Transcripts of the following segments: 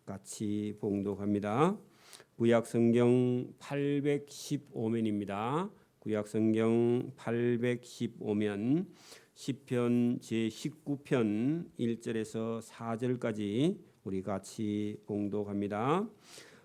같이 봉독합니다. 구약성경 815면입니다. 구약성경 815면 시편 제19편 1절에서 4절까지 우리 같이 봉독합니다.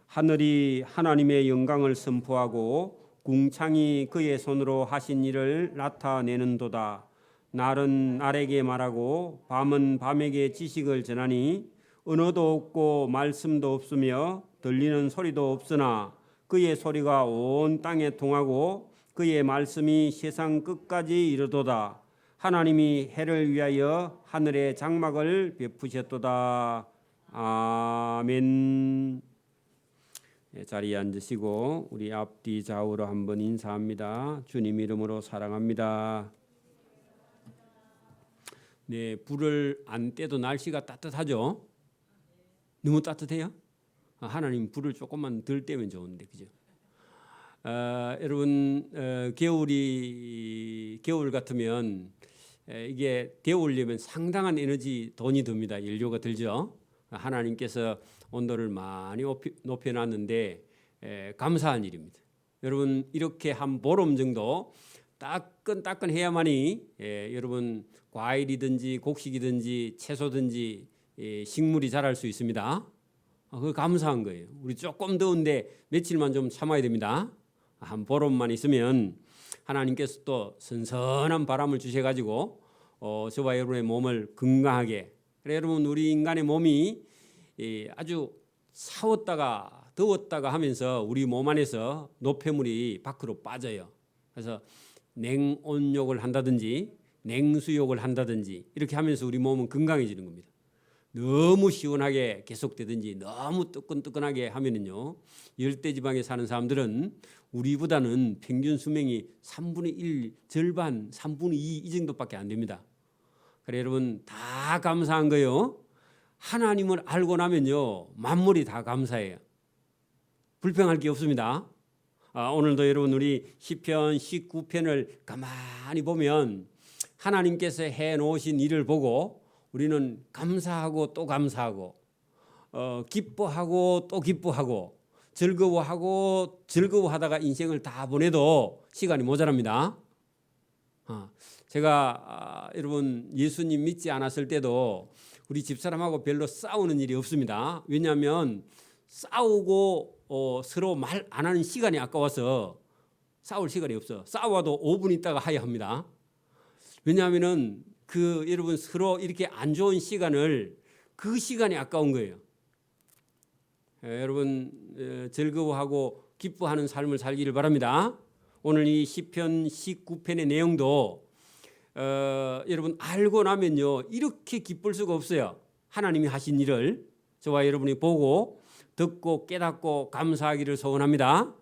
하늘이 하나님의 영광을 선포하고 궁창이 그의 손으로 하신 일을 나타내는도다. 날은 날에게 말하고 밤은 밤에게 지식을 전하니 언어도 없고 말씀도 없으며 들리는 소리도 없으나 그의 소리가 온 땅에 통하고 그의 말씀이 세상 끝까지 이르도다. 하나님이 해를 위하여 하늘의 장막을 베푸셨도다. 아멘. 자리에 앉으시고 우리 앞뒤 좌우로 한번 인사합니다. 주님 이름으로 사랑합니다. 네, 불을 안 떼도 날씨가 따뜻하죠? 너무 따뜻해요? 하나님 불을 조금만 덜 떼면 좋은데, 그죠? 여러분, 겨울 같으면 이게 데우려면 상당한 에너지 돈이 듭니다. 연료가 들죠. 하나님께서 온도를 많이 높여놨는데 감사한 일입니다. 여러분, 이렇게 한 보름 정도 따끈따끈해야만이 여러분 과일이든지 곡식이든지 채소든지 식물이 자랄 수 있습니다. 그거 감사한 거예요. 우리 조금 더운데 며칠만 좀 참아야 됩니다. 한 보름만 있으면 하나님께서 또 선선한 바람을 주셔가지고 저와 여러분의 몸을 건강하게. 그래 여러분, 우리 인간의 몸이 아주 차웠다가 더웠다가 하면서 우리 몸 안에서 노폐물이 밖으로 빠져요. 그래서 냉온욕을 한다든지 냉수욕을 한다든지 이렇게 하면서 우리 몸은 건강해지는 겁니다. 너무 시원하게 계속되든지 너무 뜨끈뜨끈하게 하면은요, 열대지방에 사는 사람들은 우리보다는 평균 수명이 3분의 1, 절반, 3분의 2 이 정도밖에 안 됩니다. 그래 여러분, 다 감사한 거요. 하나님을 알고 나면요, 만물이 다 감사해요. 불평할 게 없습니다. 오늘도 여러분 우리 시편 19편을 가만히 보면 하나님께서 해놓으신 일을 보고 우리는 감사하고 또 감사하고 기뻐하고 또 기뻐하고 즐거워하고 즐거워하다가 인생을 다 보내도 시간이 모자랍니다. 제가 여러분 예수님 믿지 않았을 때도 우리 집사람하고 별로 싸우는 일이 없습니다. 왜냐하면 싸우고 서로 말 안 하는 시간이 아까워서 싸울 시간이 없어. 싸워도 5분 있다가 하야 합니다. 왜냐하면은 여러분 서로 이렇게 안 좋은 시간을 그 시간이 아까운 거예요. 여러분 즐거워하고 기뻐하는 삶을 살기를 바랍니다. 오늘 이 시편 19편의 내용도 여러분 알고 나면요 이렇게 기쁠 수가 없어요. 하나님이 하신 일을 저와 여러분이 보고 듣고 깨닫고 감사하기를 소원합니다.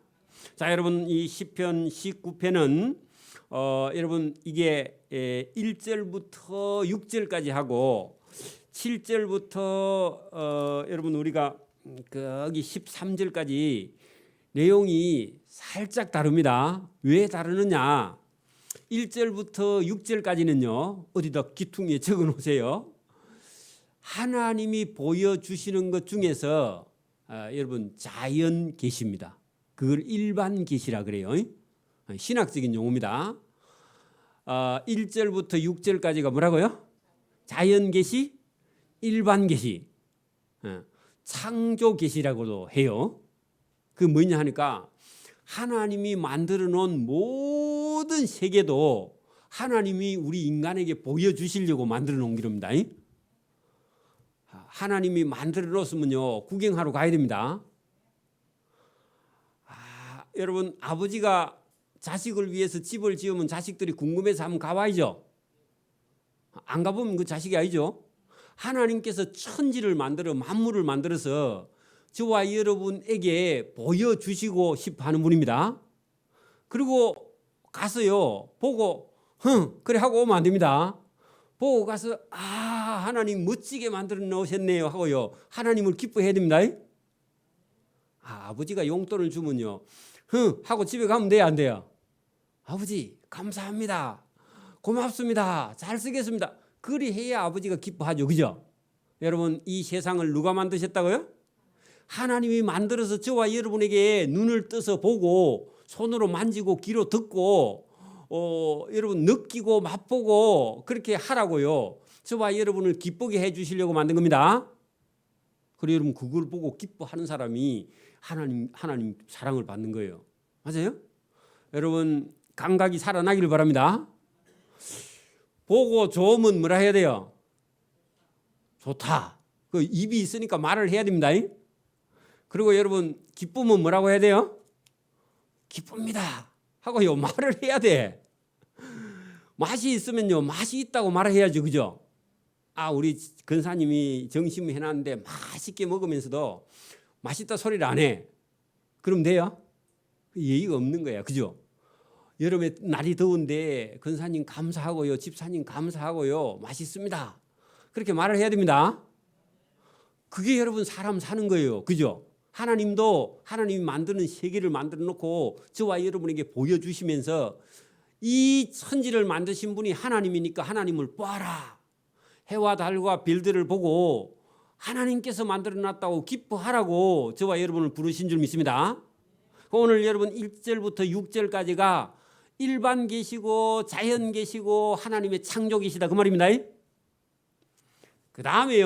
자, 여러분 이 시편 19편은 여러분 이게 1절부터 6절까지 하고 7절부터 여러분 우리가 거기 13절까지 내용이 살짝 다릅니다. 왜 다르느냐? 1절부터 6절까지는요. 어디다 귀퉁이에 적어 놓으세요. 하나님이 보여주시는 것 중에서 여러분 자연 계시입니다. 그걸 일반 계시라 그래요. 신학적인 용어입니다. 1절부터 6절까지가 뭐라고요? 자연 계시, 일반 계시, 창조 계시라고도 해요. 그 뭐냐 하니까 하나님이 만들어 놓은 모든 세계도 하나님이 우리 인간에게 보여주시려고 만들어 놓은 겁니다. 하나님이 만들어 놓았으면요 구경하러 가야 됩니다. 여러분 아버지가 자식을 위해서 집을 지으면 자식들이 궁금해서 한번 가봐야죠. 안 가보면 그 자식이 아니죠. 하나님께서 천지를 만들어 만물을 만들어서 저와 여러분에게 보여주시고 싶어 하는 분입니다. 그리고 가서요 보고 그래 하고 오면 안 됩니다. 보고 가서 하나님 멋지게 만들어 놓으셨네요 하고요 하나님을 기뻐해야 됩니다. 아버지가 용돈을 주면요 하고 집에 가면 돼요 안 돼요? 아버지 감사합니다, 고맙습니다, 잘 쓰겠습니다, 그리 해야 아버지가 기뻐하죠, 그죠? 여러분 이 세상을 누가 만드셨다고요? 하나님이 만들어서 저와 여러분에게 눈을 떠서 보고 손으로 만지고 귀로 듣고 여러분 느끼고 맛보고 그렇게 하라고요. 저와 여러분을 기쁘게 해주시려고 만든 겁니다. 그리고 여러분 그걸 보고 기뻐하는 사람이 하나님 사랑을 받는 거예요. 맞아요? 여러분 감각이 살아나기를 바랍니다. 보고 좋으면 뭐라 해야 돼요? 좋다. 그 입이 있으니까 말을 해야 됩니다. 그리고 여러분 기쁘면 뭐라고 해야 돼요? 기쁩니다 하고요 말을 해야 돼. 맛이 있으면요 맛이 있다고 말을 해야죠. 그죠? 우리 근사님이 점심 해놨는데 맛있게 먹으면서도 맛있다 소리를 안 해. 그럼 돼요? 예의가 없는 거야. 그죠? 여름에 날이 더운데 근사님 감사하고요 집사님 감사하고요 맛있습니다 그렇게 말을 해야 됩니다. 그게 여러분 사람 사는 거예요. 그죠? 하나님도 하나님이 만드는 세계를 만들어 놓고 저와 여러분에게 보여주시면서 이 천지를 만드신 분이 하나님이니까 하나님을 보아라. 해와 달과 별들을 보고 하나님께서 만들어 놨다고 기뻐하라고 저와 여러분을 부르신 줄 믿습니다. 오늘 여러분 1절부터 6절까지가 일반 계시고 자연 계시고 하나님의 창조 계시다 그 말입니다. 그 다음에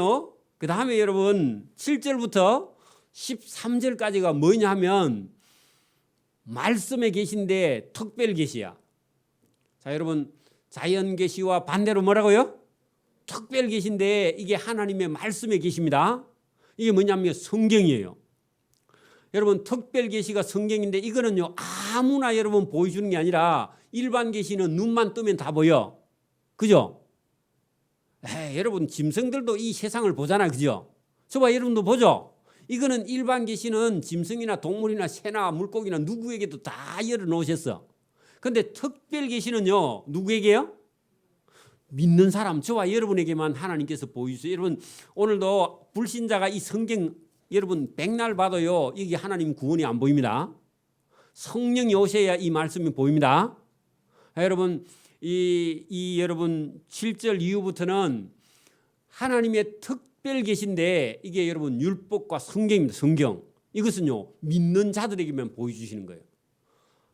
여러분 7절부터 13절까지가 뭐냐 하면 말씀에 계신데 특별 계시야. 자 여러분 자연 계시와 반대로 뭐라고요? 특별 계신데 이게 하나님의 말씀에 계십니다. 이게 뭐냐면 성경이에요. 여러분 특별 계시가 성경인데 이거는요 아무나 여러분 보여주는 게 아니라 일반 계시는 눈만 뜨면 다 보여. 그죠? 여러분 짐승들도 이 세상을 보잖아요. 그죠? 저봐 여러분도 보죠? 이거는 일반 계시는 짐승이나 동물이나 새나 물고기나 누구에게도 다 열어놓으셨어. 그런데 특별 계시는요 누구에게요? 믿는 사람 저와 여러분에게만 하나님께서 보여주세요. 여러분 오늘도 불신자가 이 성경 여러분 백날 봐도요 이게 하나님 구원이 안 보입니다. 성령이 오셔야 이 말씀이 보입니다. 여러분 이 여러분 7절 이후부터는 하나님의 특별 계신데 이게 여러분 율법과 성경입니다. 성경 이것은요 믿는 자들에게만 보여주시는 거예요.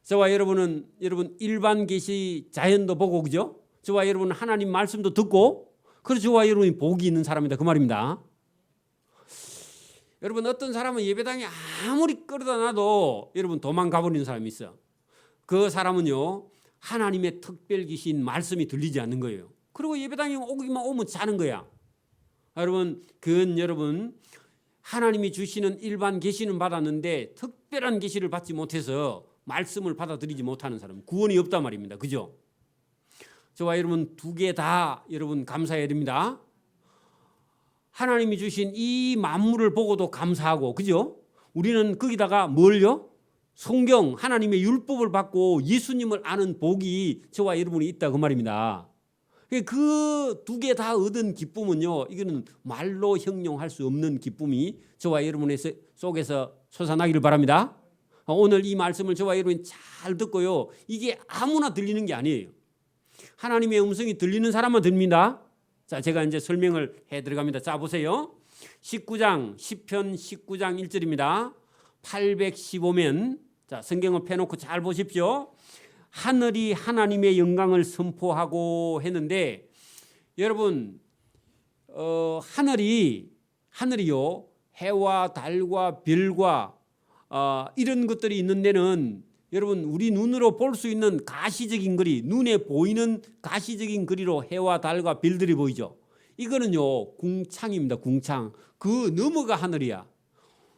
저와 여러분은 여러분 일반 계시 자연도 보고 그죠? 저와 여러분은 하나님 말씀도 듣고 그래서 저와 여러분이 복이 있는 사람이다 그 말입니다. 여러분 어떤 사람은 예배당에 아무리 끌어다 놔도 여러분 도망가 버리는 사람이 있어. 그 사람은요 하나님의 특별 계신 말씀이 들리지 않는 거예요. 그리고 예배당에 오기만 오면 자는 거야. 여러분 그건 여러분 하나님이 주시는 일반 계시는 받았는데 특별한 계시를 받지 못해서 말씀을 받아들이지 못하는 사람 구원이 없단 말입니다. 그죠? 저와 여러분 두 개 다 여러분 감사해야 됩니다. 하나님이 주신 이 만물을 보고도 감사하고 그죠? 우리는 거기다가 뭘요? 성경 하나님의 율법을 받고 예수님을 아는 복이 저와 여러분이 있다 그 말입니다. 그 두 개 다 얻은 기쁨은요 이거는 말로 형용할 수 없는 기쁨이 저와 여러분의 속에서 솟아나기를 바랍니다. 오늘 이 말씀을 저와 여러분이 잘 듣고요 이게 아무나 들리는 게 아니에요. 하나님의 음성이 들리는 사람만 듭니다. 자, 제가 이제 설명을 해 들어갑니다. 자, 보세요. 19장, 시편 19장 1절입니다. 815면, 자, 성경을 펴놓고 잘 보십시오. 하늘이 하나님의 영광을 선포하고 했는데, 여러분, 하늘이요, 해와 달과 별과 이런 것들이 있는 데는 여러분 우리 눈으로 볼 수 있는 가시적인 거리 눈에 보이는 가시적인 거리로 해와 달과 별들이 보이죠. 이거는요 궁창입니다. 궁창 그 너머가 하늘이야.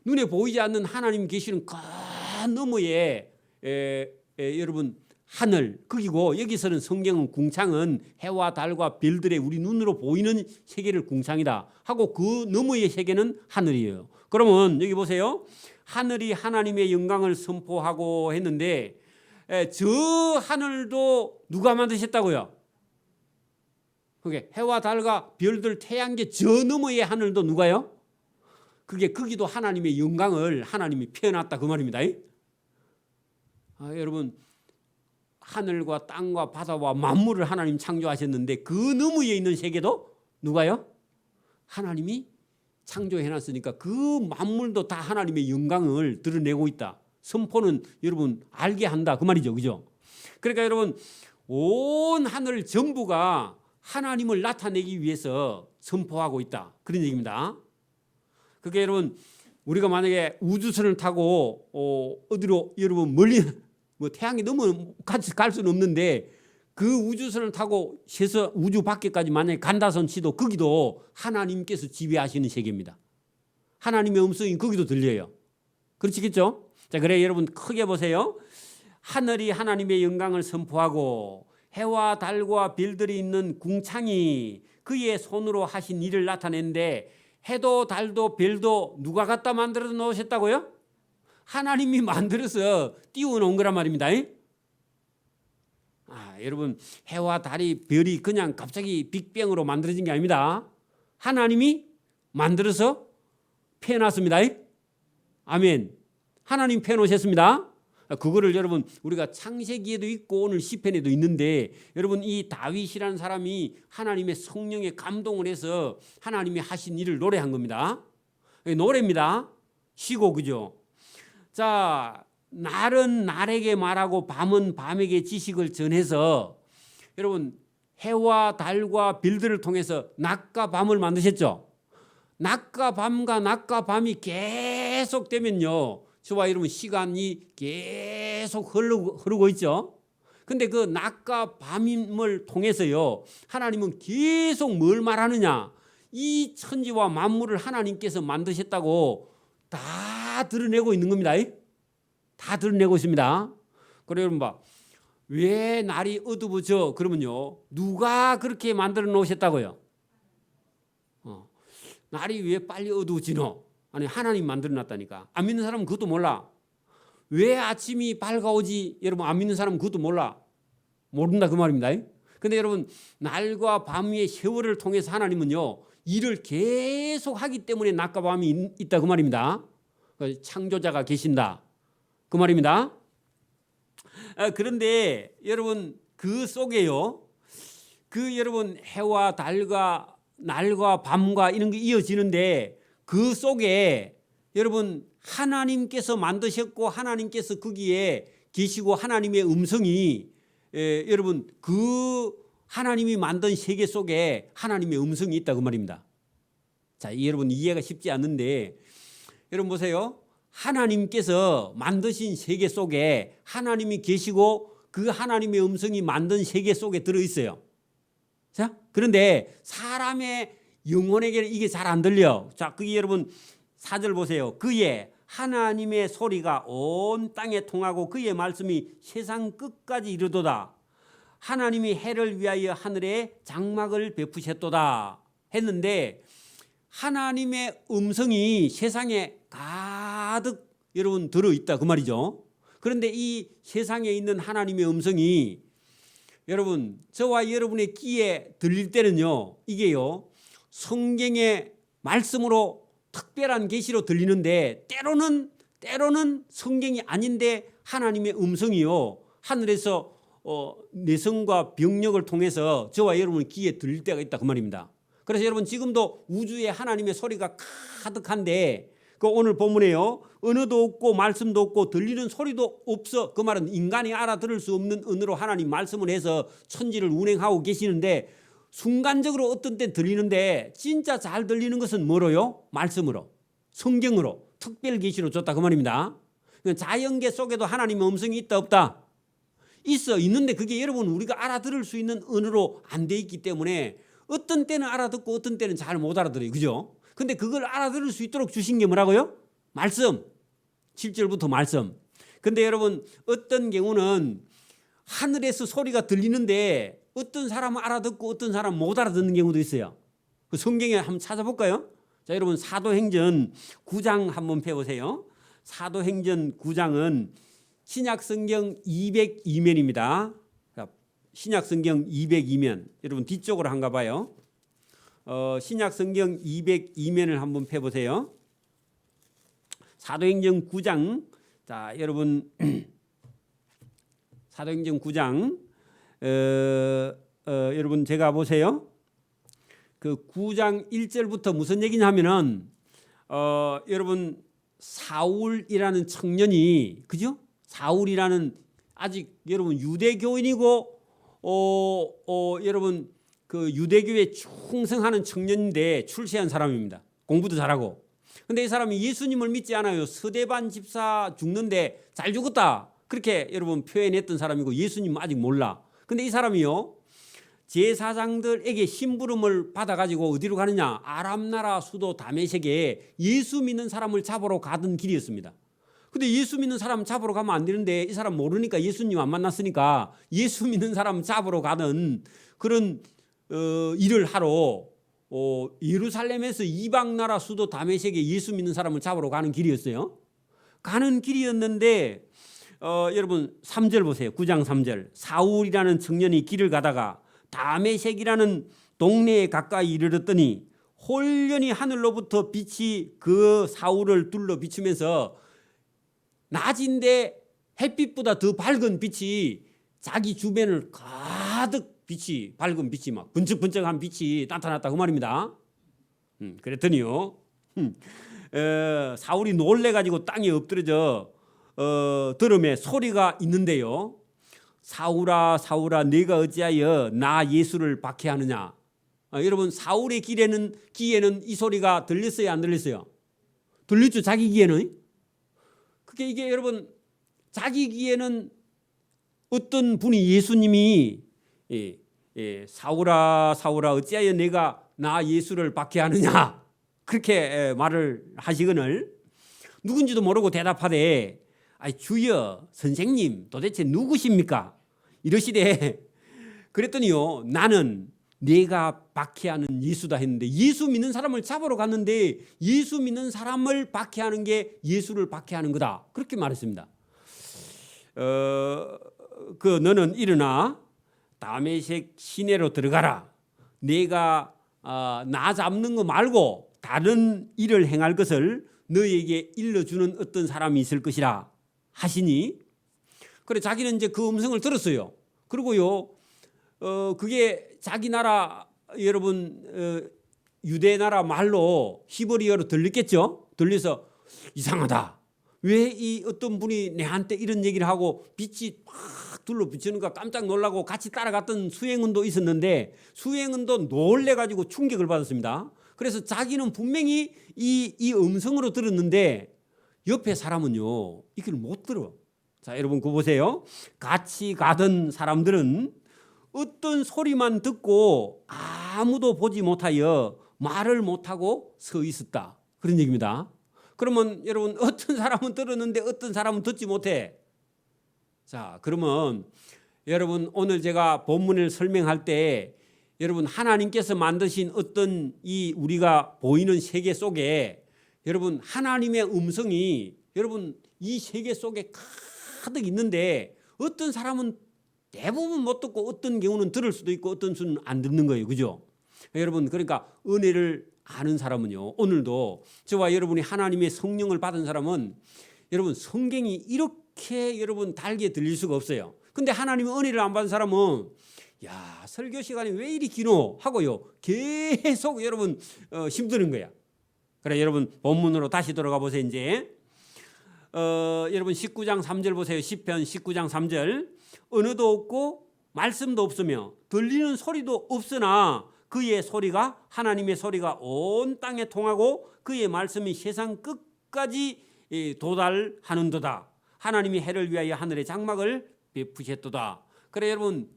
눈에 보이지 않는 하나님 계시는 그 너머에 여러분 하늘 거기고 여기서는 성경은 궁창은 해와 달과 별들의 우리 눈으로 보이는 세계를 궁창이다 하고 그 너머의 세계는 하늘이에요. 그러면 여기 보세요. 하늘이 하나님의 영광을 선포하고 했는데 저 하늘도 누가 만드셨다고요? 그게 해와 달과 별들 태양계 저 너머의 하늘도 누가요? 그게 거기도 하나님의 영광을 하나님이 표현했다 그 말입니다. 여러분 하늘과 땅과 바다와 만물을 하나님 창조하셨는데 그 너머에 있는 세계도 누가요? 하나님이 창조해놨으니까 그 만물도 다 하나님의 영광을 드러내고 있다. 선포는 여러분 알게 한다 그 말이죠, 그죠? 그러니까 여러분 온 하늘 전부가 하나님을 나타내기 위해서 선포하고 있다 그런 얘기입니다. 그게 여러분 우리가 만약에 우주선을 타고 어디로 여러분 멀리 뭐 태양이 너무 같이 갈 수는 없는데 그 우주선을 타고 해서 우주 밖에까지 만약에 간다선 치도 거기도 하나님께서 지배하시는 세계입니다. 하나님의 음성이 거기도 들려요. 그렇지겠죠? 자, 그래 여러분 크게 보세요. 하늘이 하나님의 영광을 선포하고 해와 달과 별들이 있는 궁창이 그의 손으로 하신 일을 나타내는데 해도 달도 별도 누가 갖다 만들어 놓으셨다고요? 하나님이 만들어서 띄워놓은 거란 말입니다. 여러분 해와 달이 별이 그냥 갑자기 빅뱅으로 만들어진 게 아닙니다. 하나님이 만들어서 펴놨습니다. 아멘. 하나님 펴놓으셨습니다. 그거를 여러분 우리가 창세기에도 있고 오늘 시편에도 있는데 여러분 이 다윗이라는 사람이 하나님의 성령에 감동을 해서 하나님이 하신 일을 노래한 겁니다. 노래입니다. 시고 그죠? 자, 날은 날에게 말하고 밤은 밤에게 지식을 전해서 여러분 해와 달과 별들을 통해서 낮과 밤을 만드셨죠. 낮과 밤과 낮과 밤이 계속 되면요 저와 여러분 시간이 계속 흐르고 있죠. 근데 그 낮과 밤을 통해서요 하나님은 계속 뭘 말하느냐, 이 천지와 만물을 하나님께서 만드셨다고 다 드러내고 있는 겁니다. 다 드러내고 있습니다. 그래 여러분 봐, 왜 날이 어두워져? 그러면요 누가 그렇게 만들어 놓으셨다고요? 날이 왜 빨리 어두워지노? 아니 하나님 만들어 놨다니까. 안 믿는 사람은 그것도 몰라. 왜 아침이 밝아오지? 여러분 안 믿는 사람은 그것도 몰라. 모른다 그 말입니다. 근데 여러분 날과 밤의 세월을 통해서 하나님은요 일을 계속 하기 때문에 낮과 밤이 있다 그 말입니다. 창조자가 계신다 그 말입니다. 그런데 여러분 그 속에요 그 여러분 해와 달과 날과 밤과 이런 게 이어지는데 그 속에 여러분 하나님께서 만드셨고 하나님께서 거기에 계시고 하나님의 음성이 여러분 그 하나님이 만든 세계 속에 하나님의 음성이 있다 그 말입니다. 자, 여러분 이해가 쉽지 않는데 여러분 보세요. 하나님께서 만드신 세계 속에 하나님이 계시고 그 하나님의 음성이 만든 세계 속에 들어있어요. 자, 그런데 사람의 영혼에게는 이게 잘 안 들려. 자, 그게 여러분 4절 보세요. 그의 하나님의 소리가 온 땅에 통하고 그의 말씀이 세상 끝까지 이르도다. 하나님이 해를 위하여 하늘에 장막을 베푸셨도다 했는데 하나님의 음성이 세상에 가득 여러분 들어있다 그 말이죠. 그런데 이 세상에 있는 하나님의 음성이 여러분 저와 여러분의 귀에 들릴 때는요 이게요 성경의 말씀으로 특별한 계시로 들리는데 때로는 성경이 아닌데 하나님의 음성이요 하늘에서 내성과 병력을 통해서 저와 여러분의 귀에 들릴 때가 있다 그 말입니다. 그래서 여러분 지금도 우주에 하나님의 소리가 가득한데 그 오늘 본문에요 언어도 없고 말씀도 없고 들리는 소리도 없어. 그 말은 인간이 알아들을 수 없는 언어로 하나님 말씀을 해서 천지를 운행하고 계시는데 순간적으로 어떤 때 들리는데 진짜 잘 들리는 것은 뭐로요? 말씀으로, 성경으로, 특별 계시로 줬다 그 말입니다. 자연계 속에도 하나님의 음성이 있다 없다? 있어. 있는데 그게 여러분 우리가 알아들을 수 있는 언어로 안 돼 있기 때문에 어떤 때는 알아듣고 어떤 때는 잘 못 알아들어요. 그죠? 근데 그걸 알아들을 수 있도록 주신 게 뭐라고요? 말씀. 7절부터 말씀. 근데 여러분 어떤 경우는 하늘에서 소리가 들리는데 어떤 사람은 알아듣고 어떤 사람은 못 알아듣는 경우도 있어요. 그 성경에 한번 찾아볼까요? 자, 여러분 사도행전 9장 한번 펴보세요. 사도행전 9장은 신약성경 202면입니다. 신약성경 202면. 여러분 뒤쪽으로 한가 봐요. 신약성경 202면을 한번 펴보세요. 사도행전 9장. 자, 여러분 사도행전 9장 여러분 제가 보세요. 그 9장 1절부터 무슨 얘기냐 하면은 여러분 사울이라는 청년이 그죠? 사울이라는 아직 여러분 유대교인이고 여러분 그 유대교에 충성하는 청년인데 출세한 사람입니다. 공부도 잘하고. 근데 이 사람이 예수님을 믿지 않아요. 스데반 집사 죽는데 잘 죽었다. 그렇게 여러분 표현했던 사람이고 예수님 아직 몰라. 근데 이 사람이요. 제사장들에게 심부름을 받아가지고 어디로 가느냐? 아람 나라 수도 다메섹에 예수 믿는 사람을 잡으러 가던 길이었습니다. 근데 예수 믿는 사람 잡으러 가면 안 되는데 이 사람 모르니까 예수님 안 만났으니까 예수 믿는 사람 잡으러 가는 그런 일을 하러 예루살렘에서 이방 나라 수도 다메섹에 예수 믿는 사람을 잡으러 가는 길이었어요. 가는 길이었는데 여러분 3절 보세요. 9장 3절. 사울이라는 청년이 길을 가다가 다메섹이라는 동네에 가까이 이르렀더니 홀연히 하늘로부터 빛이 그 사울을 둘러 비추면서 낮인데 햇빛보다 더 밝은 빛이 자기 주변을 가득 빛이 밝은 빛이 막 번쩍번쩍한 빛이 나타났다 그 말입니다. 그랬더니요 사울이 놀래가지고 땅에 엎드려져 들음에 소리가 있는데요. 사울아 사울아 네가 어찌하여 나 예수를 박해하느냐. 여러분 사울의 귀에는 이 소리가 들렸어요 안 들렸어요? 들렸죠. 자기 귀에는. 그게 이게 여러분 자기 귀에는 어떤 분이 예수님이 사울아 사울아 어찌하여 내가 나 예수를 박해하느냐 그렇게 말을 하시거늘 누군지도 모르고 대답하되 주여 선생님 도대체 누구십니까? 이러시되 그랬더니요 나는 내가 박해하는 예수다 했는데 예수 믿는 사람을 잡으러 갔는데 예수 믿는 사람을 박해하는 게 예수를 박해하는 거다 그렇게 말했습니다. 너는 일어나 다메섹 시내로 들어가라. 내가 나 잡는 거 말고 다른 일을 행할 것을 너에게 일러주는 어떤 사람이 있을 것이라 하시니 그래 자기는 이제 그 음성을 들었어요. 그리고요 그게 자기 나라 여러분 유대 나라 말로 히브리어로 들렸겠죠. 들려서 이상하다. 왜 이 어떤 분이 내한테 이런 얘기를 하고 빛이 막 둘러 비치는가 깜짝 놀라고 같이 따라갔던 수행원도 있었는데 수행원도 놀래가지고 충격을 받았습니다. 그래서 자기는 분명히 이 음성으로 들었는데 옆에 사람은요 이걸 못 들어. 자 여러분 그거 보세요. 같이 가던 사람들은 어떤 소리만 듣고 아무도 보지 못하여 말을 못하고 서 있었다. 그런 얘기입니다. 그러면 여러분 어떤 사람은 들었는데 어떤 사람은 듣지 못해. 자 그러면 여러분 오늘 제가 본문을 설명할 때 여러분 하나님께서 만드신 어떤 이 우리가 보이는 세계 속에 여러분 하나님의 음성이 여러분 이 세계 속에 가득 있는데 어떤 사람은 대부분 못 듣고 어떤 경우는 들을 수도 있고 어떤 수는 안 듣는 거예요. 그죠? 여러분 그러니까 은혜를 아는 사람은요 오늘도 저와 여러분이 하나님의 성령을 받은 사람은 여러분 성경이 이렇게 여러분 달게 들릴 수가 없어요. 근데 하나님의 은혜를 안 받은 사람은 야 설교 시간이 왜 이리 기노 하고요 계속 여러분 힘드는 거야. 그래 여러분 본문으로 다시 돌아가 보세요. 이제 여러분 19장 3절 보세요. 시편 19장 3절 언어도 없고 말씀도 없으며 들리는 소리도 없으나 그의 소리가 하나님의 소리가 온 땅에 통하고 그의 말씀이 세상 끝까지 도달하는도다. 하나님이 해를 위하여 하늘의 장막을 베푸셨도다. 그래 여러분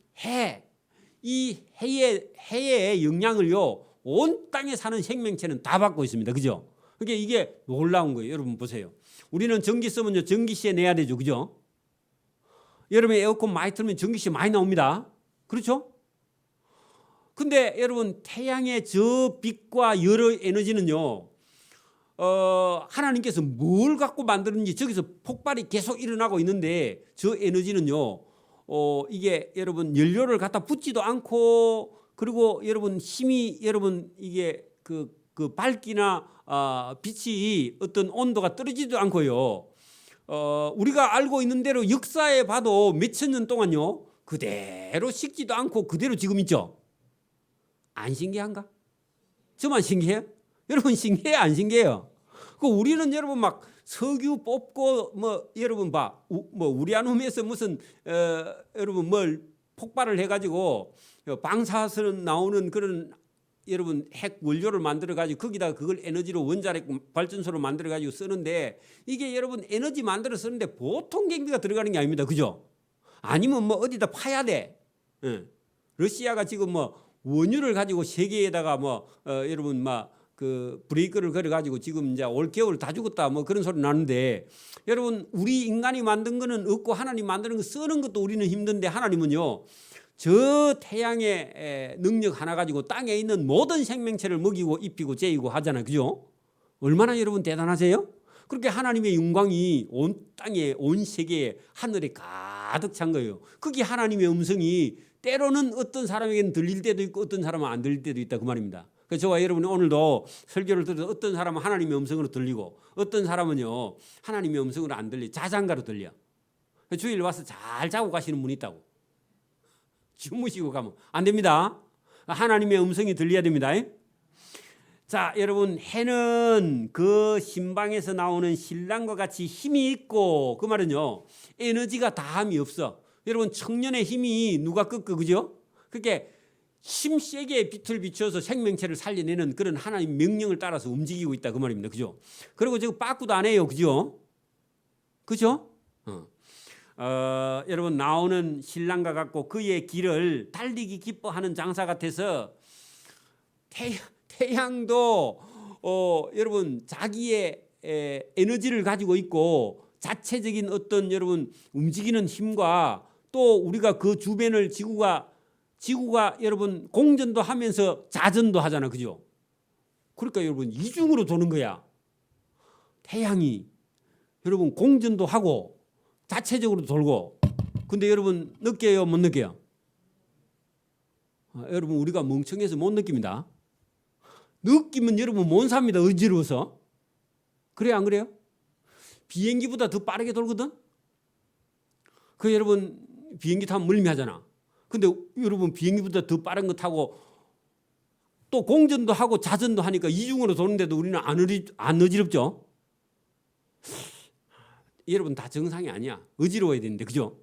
이 해의 영향을요 온 땅에 사는 생명체는 다 받고 있습니다. 그죠? 그게 이게 놀라운 거예요. 여러분 보세요. 우리는 전기 쓰면요 전기세 내야 되죠. 그죠? 여름에 에어컨 많이 틀면 전기세 많이 나옵니다. 그렇죠? 근데 여러분 태양의 저 빛과 여러 에너지는요 하나님께서 뭘 갖고 만드는지 저기서 폭발이 계속 일어나고 있는데 저 에너지는요 이게 여러분 연료를 갖다 붓지도 않고 그리고 여러분 힘이 여러분 이게 그 밝기나 빛이 어떤 온도가 떨어지지도 않고요 우리가 알고 있는 대로 역사에 봐도 몇천 년 동안요 그대로 식지도 않고 그대로 지금 있죠. 안 신기한가? 저만 신기해요? 여러분 신기해요? 안 신기해요? 그 우리는 여러분 막 석유 뽑고 뭐 여러분 뭐 우라늄에서 무슨 여러분 뭘 폭발을 해가지고 방사선 나오는 그런 여러분 핵 원료를 만들어 가지고 거기다가 그걸 에너지로 원자력 발전소로 만들어 가지고 쓰는데 이게 여러분 에너지 만들어 쓰는데 보통 경비가 들어가는 게 아닙니다. 그죠? 아니면 뭐 어디다 파야 돼. 러시아가 지금 뭐 원유를 가지고 세계에다가 뭐 여러분 막 그 브레이크를 걸어 가지고 지금 이제 올 겨울 다 죽었다 뭐 그런 소리 나는데 여러분 우리 인간이 만든 거는 없고 하나님 만드는 거 쓰는 것도 우리는 힘든데 하나님은요 저 태양의 능력 하나 가지고 땅에 있는 모든 생명체를 먹이고 입히고 재이고 하잖아요. 그죠? 얼마나 여러분 대단하세요? 그렇게 하나님의 영광이 온 땅에 온 세계에 하늘에 가득 찬 거예요. 그게 하나님의 음성이 때로는 어떤 사람에게는 들릴 때도 있고 어떤 사람은 안 들릴 때도 있다 그 말입니다. 그래서 저와 여러분이 오늘도 설교를 들어서 어떤 사람은 하나님의 음성으로 들리고 어떤 사람은요 하나님의 음성으로 안 들리 자장가로 들려. 주일 와서 잘 자고 가시는 분이 있다고. 주무시고 가면 안 됩니다. 하나님의 음성이 들려야 됩니다. 자, 여러분 해는 그 신방에서 나오는 신랑과 같이 힘이 있고 그 말은요 에너지가 다함이 없어. 여러분 청년의 힘이 누가 꺾어 그죠? 그게 힘세게 빛을 비춰서 생명체를 살려내는 그런 하나님 명령을 따라서 움직이고 있다 그 말입니다. 그죠? 그리고 지금 빠꾸도 안 해요. 그죠? 그죠? 여러분 나오는 신랑과 같고 그의 길을 달리기 기뻐하는 장사 같아서 태양도 여러분 자기의 에너지를 가지고 있고 자체적인 어떤 여러분 움직이는 힘과 또 우리가 그 주변을 지구가 여러분 공전도 하면서 자전도 하잖아. 그죠? 그러니까 여러분 이중으로 도는 거야. 태양이 여러분 공전도 하고 자체적으로 돌고. 근데 여러분 느껴요? 못 느껴요? 여러분 우리가 멍청해서 못 느낍니다. 느끼면 여러분 못 삽니다. 어지러워서. 그래 안 그래요? 비행기보다 더 빠르게 돌거든. 그 여러분 비행기 타면 멀미하잖아. 근데 여러분 비행기보다 더 빠른 거 타고 또 공전도 하고 자전도 하니까 이중으로 도는데도 우리는 안 어지럽죠? 여러분 다 정상이 아니야. 어지러워야 되는데 그죠?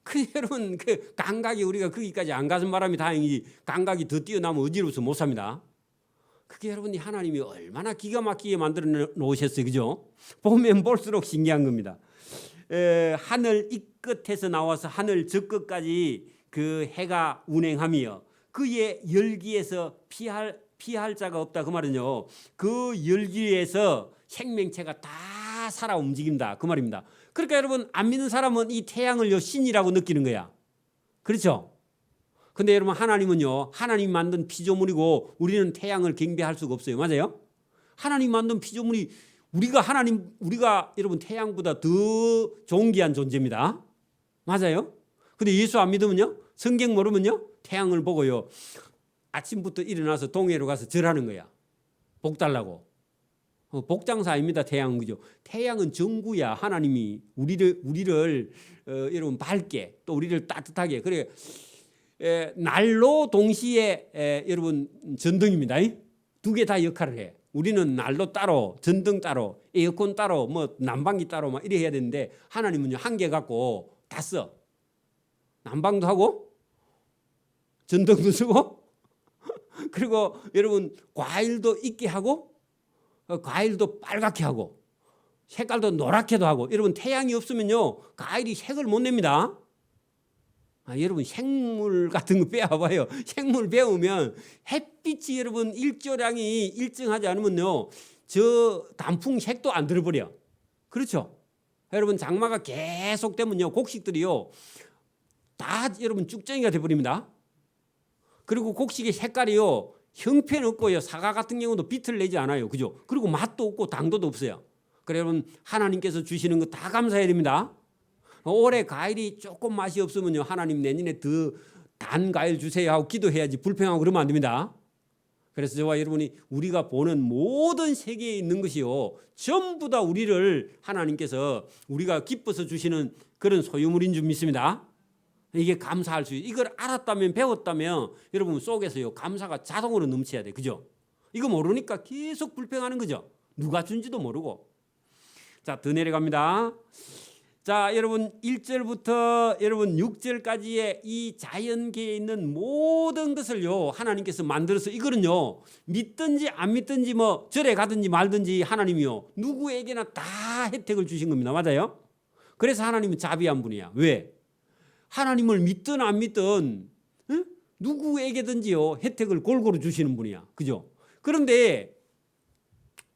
그 여러분 그 감각이 우리가 거기까지 안 가서 말하면 다행이지 감각이 더 뛰어나면 어지러워서 못 삽니다. 그게 여러분이 하나님이 얼마나 기가 막히게 만들어 놓으셨어요. 그죠? 보면 볼수록 신기한 겁니다. 하늘 이 끝에서 나와서 하늘 저 끝까지 그 해가 운행하며 그의 열기에서 피할 자가 없다. 그 말은요. 그 열기에서 생명체가 다 살아 움직인다. 그 말입니다. 그러니까 여러분 안 믿는 사람은 이 태양을 신이라고 느끼는 거야. 그렇죠? 근데 여러분 하나님은요. 하나님 만든 피조물이고 우리는 태양을 경배할 수가 없어요. 맞아요? 하나님 만든 피조물이 우리가 여러분 태양보다 더 존귀한 존재입니다. 맞아요? 근데 예수 안 믿으면요? 성경 모르면요? 태양을 보고요. 아침부터 일어나서 동해로 가서 절하는 거야. 복 달라고. 복장사 아닙니다. 태양은 그죠? 태양은 정구야. 하나님이 우리를 여러분 밝게 또 우리를 따뜻하게 그래 날로 동시에 여러분 전등입니다. 두 개 다 역할을 해. 우리는 난로 따로, 전등 따로, 에어컨 따로, 뭐 난방기 따로 막 이래 해야 되는데 하나님은요 한 개 갖고 다 써. 난방도 하고 전등도 쓰고 그리고 여러분 과일도 익게 하고 과일도 빨갛게 하고 색깔도 노랗게도 하고 여러분 태양이 없으면요 과일이 색을 못 냅니다. 여러분 생물 같은 거 배워봐요. 생물 배우면 햇빛이 여러분 일조량이 일정하지 않으면요 저 단풍 색도 안 들어버려. 그렇죠? 여러분 장마가 계속 되면요 곡식들이요 다 여러분 쭉정이가 돼버립니다. 그리고 곡식의 색깔이요 형편 없고요 사과 같은 경우도 빛을 내지 않아요. 그죠? 그리고 맛도 없고 당도도 없어요. 그래 여러분 하나님께서 주시는 거 다 감사해야 됩니다. 올해 과일이 조금 맛이 없으면요 하나님 내년에 더 단 과일 주세요 하고 기도해야지 불평하고 그러면 안 됩니다. 그래서 저와 여러분이 우리가 보는 모든 세계에 있는 것이요 전부 다 우리를 하나님께서 우리가 기뻐서 주시는 그런 소유물인 줄 믿습니다. 이게 감사할 수 있어요. 이걸 알았다면 배웠다면 여러분 속에서요 감사가 자동으로 넘쳐야 돼. 그죠? 이거 모르니까 계속 불평하는 거죠. 누가 준지도 모르고. 자, 더 내려갑니다. 자, 여러분 1절부터 여러분 6절까지의 이 자연계에 있는 모든 것을요 하나님께서 만들어서 이거는요 믿든지 안 믿든지 뭐 절에 가든지 말든지 하나님이요 누구에게나 다 혜택을 주신 겁니다. 맞아요? 그래서 하나님은 자비한 분이야. 왜? 하나님을 믿든 안 믿든 응? 누구에게든지요 혜택을 골고루 주시는 분이야. 그죠? 그런데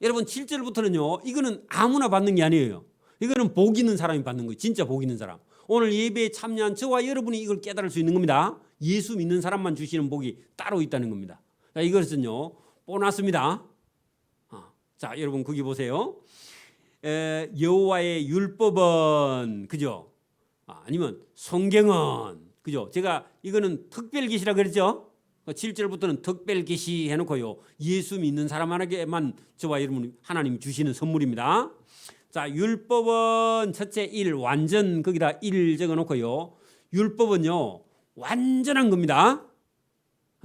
여러분 7절부터는요 이거는 아무나 받는 게 아니에요. 이거는 복 있는 사람이 받는 거예요. 진짜 복 있는 사람. 오늘 예배에 참여한 저와 여러분이 이걸 깨달을 수 있는 겁니다. 예수 믿는 사람만 주시는 복이 따로 있다는 겁니다. 자, 이것은요 보너스입니다. 자, 여러분 거기 보세요. 여호와의 율법은 그죠? 아니면 성경은 그죠? 제가 이거는 특별 계시라 그랬죠? 7절부터는 특별 계시 해놓고요 예수 믿는 사람에게만 저와 여러분 하나님이 주시는 선물입니다. 자, 율법은 첫째 1 완전 거기다 1 적어놓고요. 율법은요 완전한 겁니다.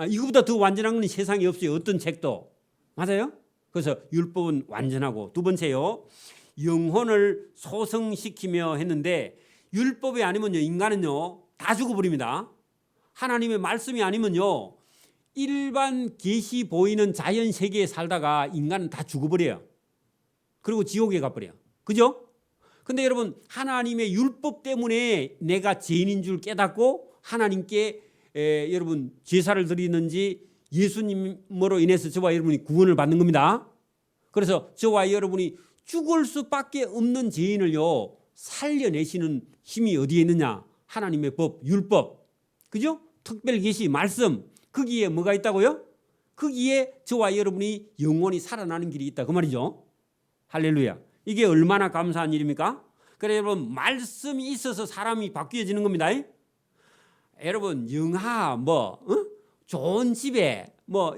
이거보다 더 완전한 건 세상에 없어요. 어떤 책도. 맞아요? 그래서 율법은 완전하고 두 번째요. 영혼을 소성시키며 했는데 율법이 아니면요 인간은요 다 죽어버립니다. 하나님의 말씀이 아니면요 일반 계시 보이는 자연 세계에 살다가 인간은 다 죽어버려요. 그리고 지옥에 가버려요. 그죠? 근데 여러분 하나님의 율법 때문에 내가 죄인인 줄 깨닫고 하나님께 여러분 제사를 드리는지 예수님으로 인해서 저와 여러분이 구원을 받는 겁니다. 그래서 저와 여러분이 죽을 수밖에 없는 죄인을요 살려내시는 힘이 어디에 있느냐? 하나님의 법, 율법. 그죠? 특별 계시, 말씀. 거기에 뭐가 있다고요? 거기에 저와 여러분이 영원히 살아나는 길이 있다. 그 말이죠. 할렐루야. 이게 얼마나 감사한 일입니까? 그래 여러분 말씀이 있어서 사람이 바뀌어지는 겁니다. 여러분 영하 좋은 집에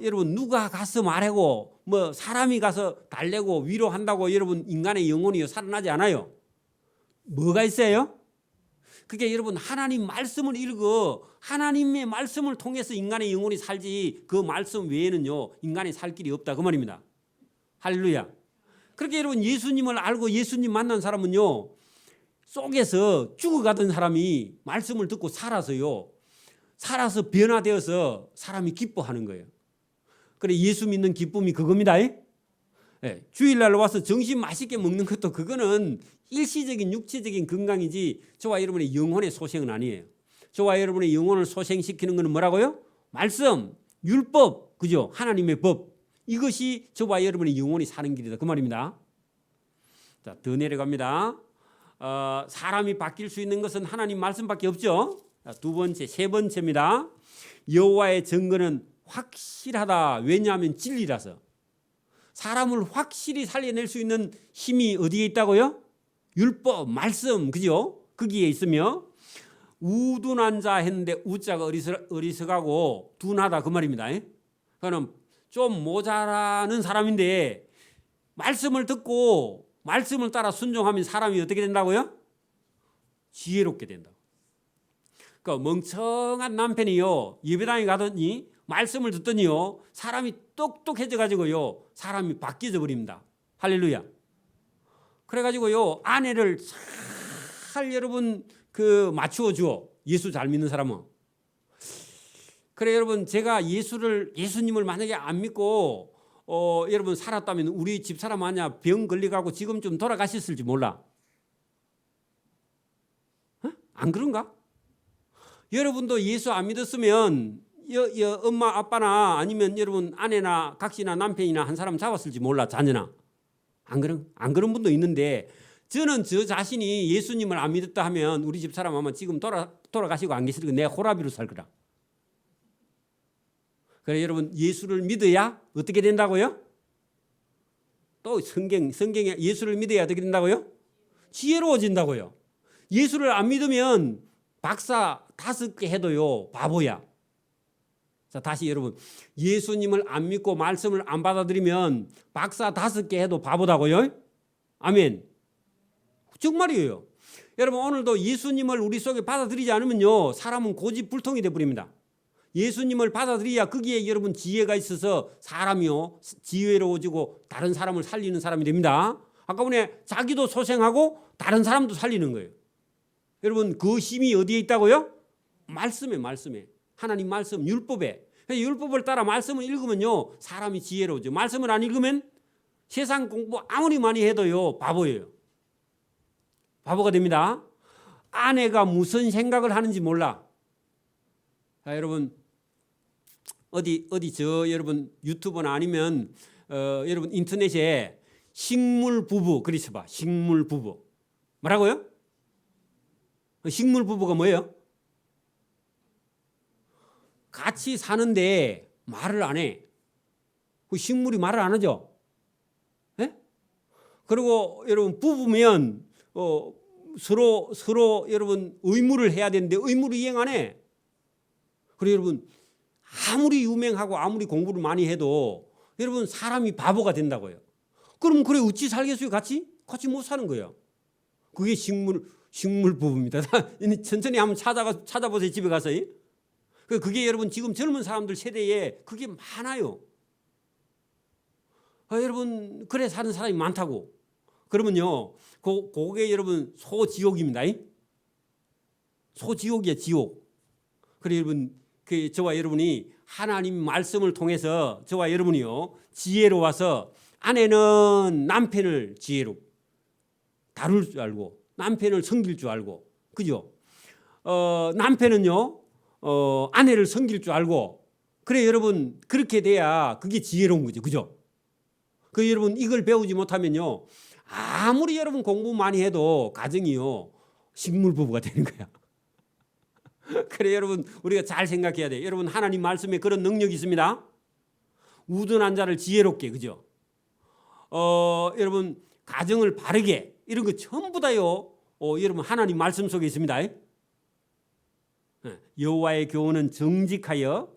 여러분 누가 가서 말하고 사람이 가서 달래고 위로한다고 여러분 인간의 영혼이 살아나지 않아요. 뭐가 있어요? 그게 여러분 하나님 말씀을 읽어 하나님의 말씀을 통해서 인간의 영혼이 살지 그 말씀 외에는요 인간이 살 길이 없다 그 말입니다. 할렐루야. 그렇게 여러분 예수님을 알고 예수님 만난 사람은요 속에서 죽어가던 사람이 말씀을 듣고 살아서 변화되어서 사람이 기뻐하는 거예요. 그래 예수 믿는 기쁨이 그겁니다. 주일날 와서 점심 맛있게 먹는 것도 그거는 일시적인 육체적인 건강이지 저와 여러분의 영혼의 소생은 아니에요. 저와 여러분의 영혼을 소생시키는 것은 뭐라고요? 말씀, 율법, 그죠? 하나님의 법. 이것이 저와 여러분의 영혼이 사는 길이다 그 말입니다. 자, 더 내려갑니다. 사람이 바뀔 수 있는 것은 하나님 말씀밖에 없죠. 자, 두 번째, 세 번째입니다. 여호와의 증거는 확실하다. 왜냐하면 진리라서. 사람을 확실히 살려낼 수 있는 힘이 어디에 있다고요? 율법, 말씀, 그죠? 거기에 있으며 우둔한 자 했는데 우자가 어리석하고 둔하다 그 말입니다. 그럼 좀 모자라는 사람인데 말씀을 듣고 말씀을 따라 순종하면 사람이 어떻게 된다고요? 지혜롭게 된다. 그러니까 멍청한 남편이요 예배당에 가더니 말씀을 듣더니요 사람이 똑똑해져 가지고요 사람이 바뀌어져 버립니다. 할렐루야. 그래가지고요 아내를 잘 여러분 맞추어 주어. 예수 잘 믿는 사람은. 그래 여러분 제가 예수님을 만약에 안 믿고 여러분 살았다면 우리 집사람 아니야 병 걸려가고 지금 좀 돌아가셨을지 몰라. 안 그런가? 여러분도 예수 안 믿었으면 엄마 아빠나 아니면 여러분 아내나 각시나 남편이나 한 사람 잡았을지 몰라. 자녀나. 안 그런 분도 있는데 저는 저 자신이 예수님을 안 믿었다 하면 우리 집사람 아마 지금 돌아가시고 안 계실 거 내가 호라비로 살 거라. 그래 여러분 예수를 믿어야 어떻게 된다고요? 또 성경에 예수를 믿어야 어떻게 된다고요? 지혜로워진다고요. 예수를 안 믿으면 박사 5개 해도요 바보야. 자 다시 여러분 예수님을 안 믿고 말씀을 안 받아들이면 박사 5개 해도 바보다고요? 아멘. 정말이에요. 여러분 오늘도 예수님을 우리 속에 받아들이지 않으면요 사람은 고집불통이 되어버립니다. 예수님을 받아들여야 거기에 여러분 지혜가 있어서 사람이요 지혜로워지고 다른 사람을 살리는 사람이 됩니다. 아까 보네 자기도 소생하고 다른 사람도 살리는 거예요. 여러분 그 힘이 어디에 있다고요? 말씀에 하나님 말씀 율법에. 율법을 따라 말씀을 읽으면요 사람이 지혜로워져. 말씀을 안 읽으면 세상 공부 아무리 많이 해도요 바보예요. 바보가 됩니다. 아내가 무슨 생각을 하는지 몰라. 자, 여러분 어디 여러분 유튜브나 아니면 여러분 인터넷에 식물 부부 그리 쳐봐. 식물 부부 뭐라고요? 식물 부부가 뭐예요? 같이 사는데 말을 안 해. 그 식물이 말을 안 하죠. 네? 그리고 여러분 부부면 서로 여러분 의무를 해야 되는데 의무를 이행 안 해. 그리고 여러분 아무리 유명하고 아무리 공부를 많이 해도 여러분 사람이 바보가 된다고요. 그럼 그래 어찌 살겠어요? 같이 못 사는 거예요. 그게 식물 부부입니다. 천천히 한번 찾아보세요. 집에 가서. 그게 여러분 지금 젊은 사람들 세대에 그게 많아요. 여러분 그래 사는 사람이 많다고. 그러면요 그게 여러분 소지옥입니다. 소지옥이야 지옥. 그래 여러분 저와 여러분이 하나님 말씀을 통해서 저와 여러분이요 지혜로워서 아내는 남편을 지혜로 다룰 줄 알고 남편을 섬길 줄 알고 그죠? 남편은요 아내를 섬길 줄 알고 그래 여러분 그렇게 돼야 그게 지혜로운 거죠. 그죠? 그 여러분 이걸 배우지 못하면요 아무리 여러분 공부 많이 해도 가정이요 식물 부부가 되는 거야. 그래 여러분 우리가 잘 생각해야 돼. 여러분 하나님 말씀에 그런 능력이 있습니다. 우둔한 자를 지혜롭게 그죠? 여러분 가정을 바르게 이런 거 전부 다요 여러분 하나님 말씀 속에 있습니다. 여호와의 교훈은 정직하여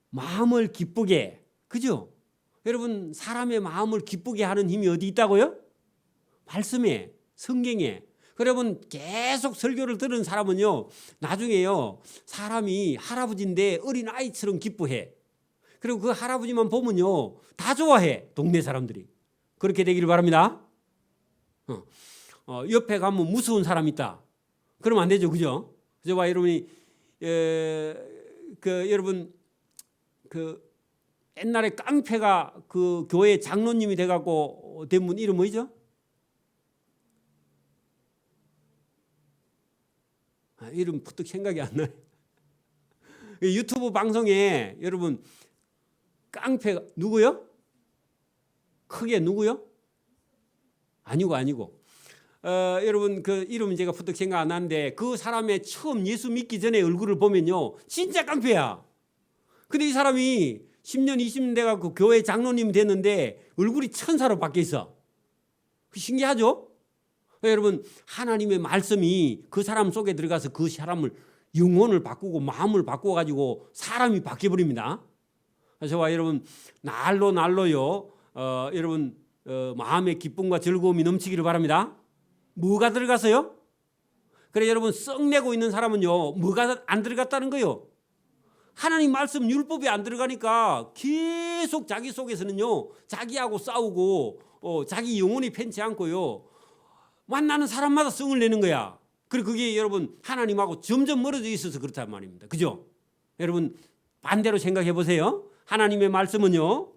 마음을 기쁘게 그죠? 여러분 사람의 마음을 기쁘게 하는 힘이 어디 있다고요? 말씀에 성경에. 여러분 계속 설교를 들은 사람은요 나중에요 사람이 할아버지인데 어린 아이처럼 기뻐해. 그리고 그 할아버지만 보면요 다 좋아해 동네 사람들이. 그렇게 되기를 바랍니다. 옆에 가면 무서운 사람 있다. 그러면 안 되죠, 그죠? 저와 여러분이 여러분 옛날에 깡패가 그 교회 장로님이 돼갖고 된 분 이름 뭐죠? 이름 부뜩 생각이 안 나요. 유튜브 방송에 여러분 깡패가 누구요? 크게 누구요? 아니고 여러분 그 이름 제가 부뜩 생각 안 나는데 그 사람의 처음 예수 믿기 전에 얼굴을 보면요 진짜 깡패야. 근데 이 사람이 10년 20년 돼갖고 교회 장로님 됐는데 얼굴이 천사로 바뀌었어. 신기하죠? 여러분 하나님의 말씀이 그 사람 속에 들어가서 그 사람을 영혼을 바꾸고 마음을 바꿔가지고 사람이 바뀌어버립니다. 저와 여러분 날로요 여러분 마음의 기쁨과 즐거움이 넘치기를 바랍니다. 뭐가 들어가서요? 그래 여러분 썩내고 있는 사람은요 뭐가 안 들어갔다는 거요? 하나님 말씀 율법이 안 들어가니까 계속 자기 속에서는요 자기하고 싸우고 자기 영혼이 편치 않고요 만나는 사람마다 성을 내는 거야. 그리고 그게 여러분 하나님하고 점점 멀어져 있어서 그렇단 말입니다. 그죠? 여러분 반대로 생각해 보세요. 하나님의 말씀은요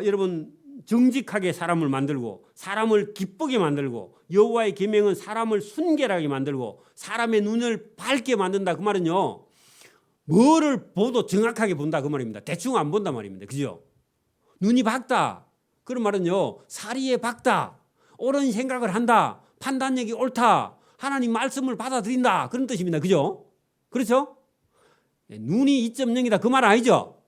여러분 정직하게 사람을 만들고 사람을 기쁘게 만들고 여호와의 계명은 사람을 순결하게 만들고 사람의 눈을 밝게 만든다. 그 말은요 뭐를 보도 정확하게 본다 그 말입니다. 대충 안 본다 말입니다. 그죠? 눈이 밝다. 그런 말은요 사리에 밝다. 옳은 생각을 한다. 판단력이 옳다. 하나님 말씀을 받아들인다. 그런 뜻입니다. 그죠? 그렇죠? 눈이 2.0이다. 그 말 아니죠?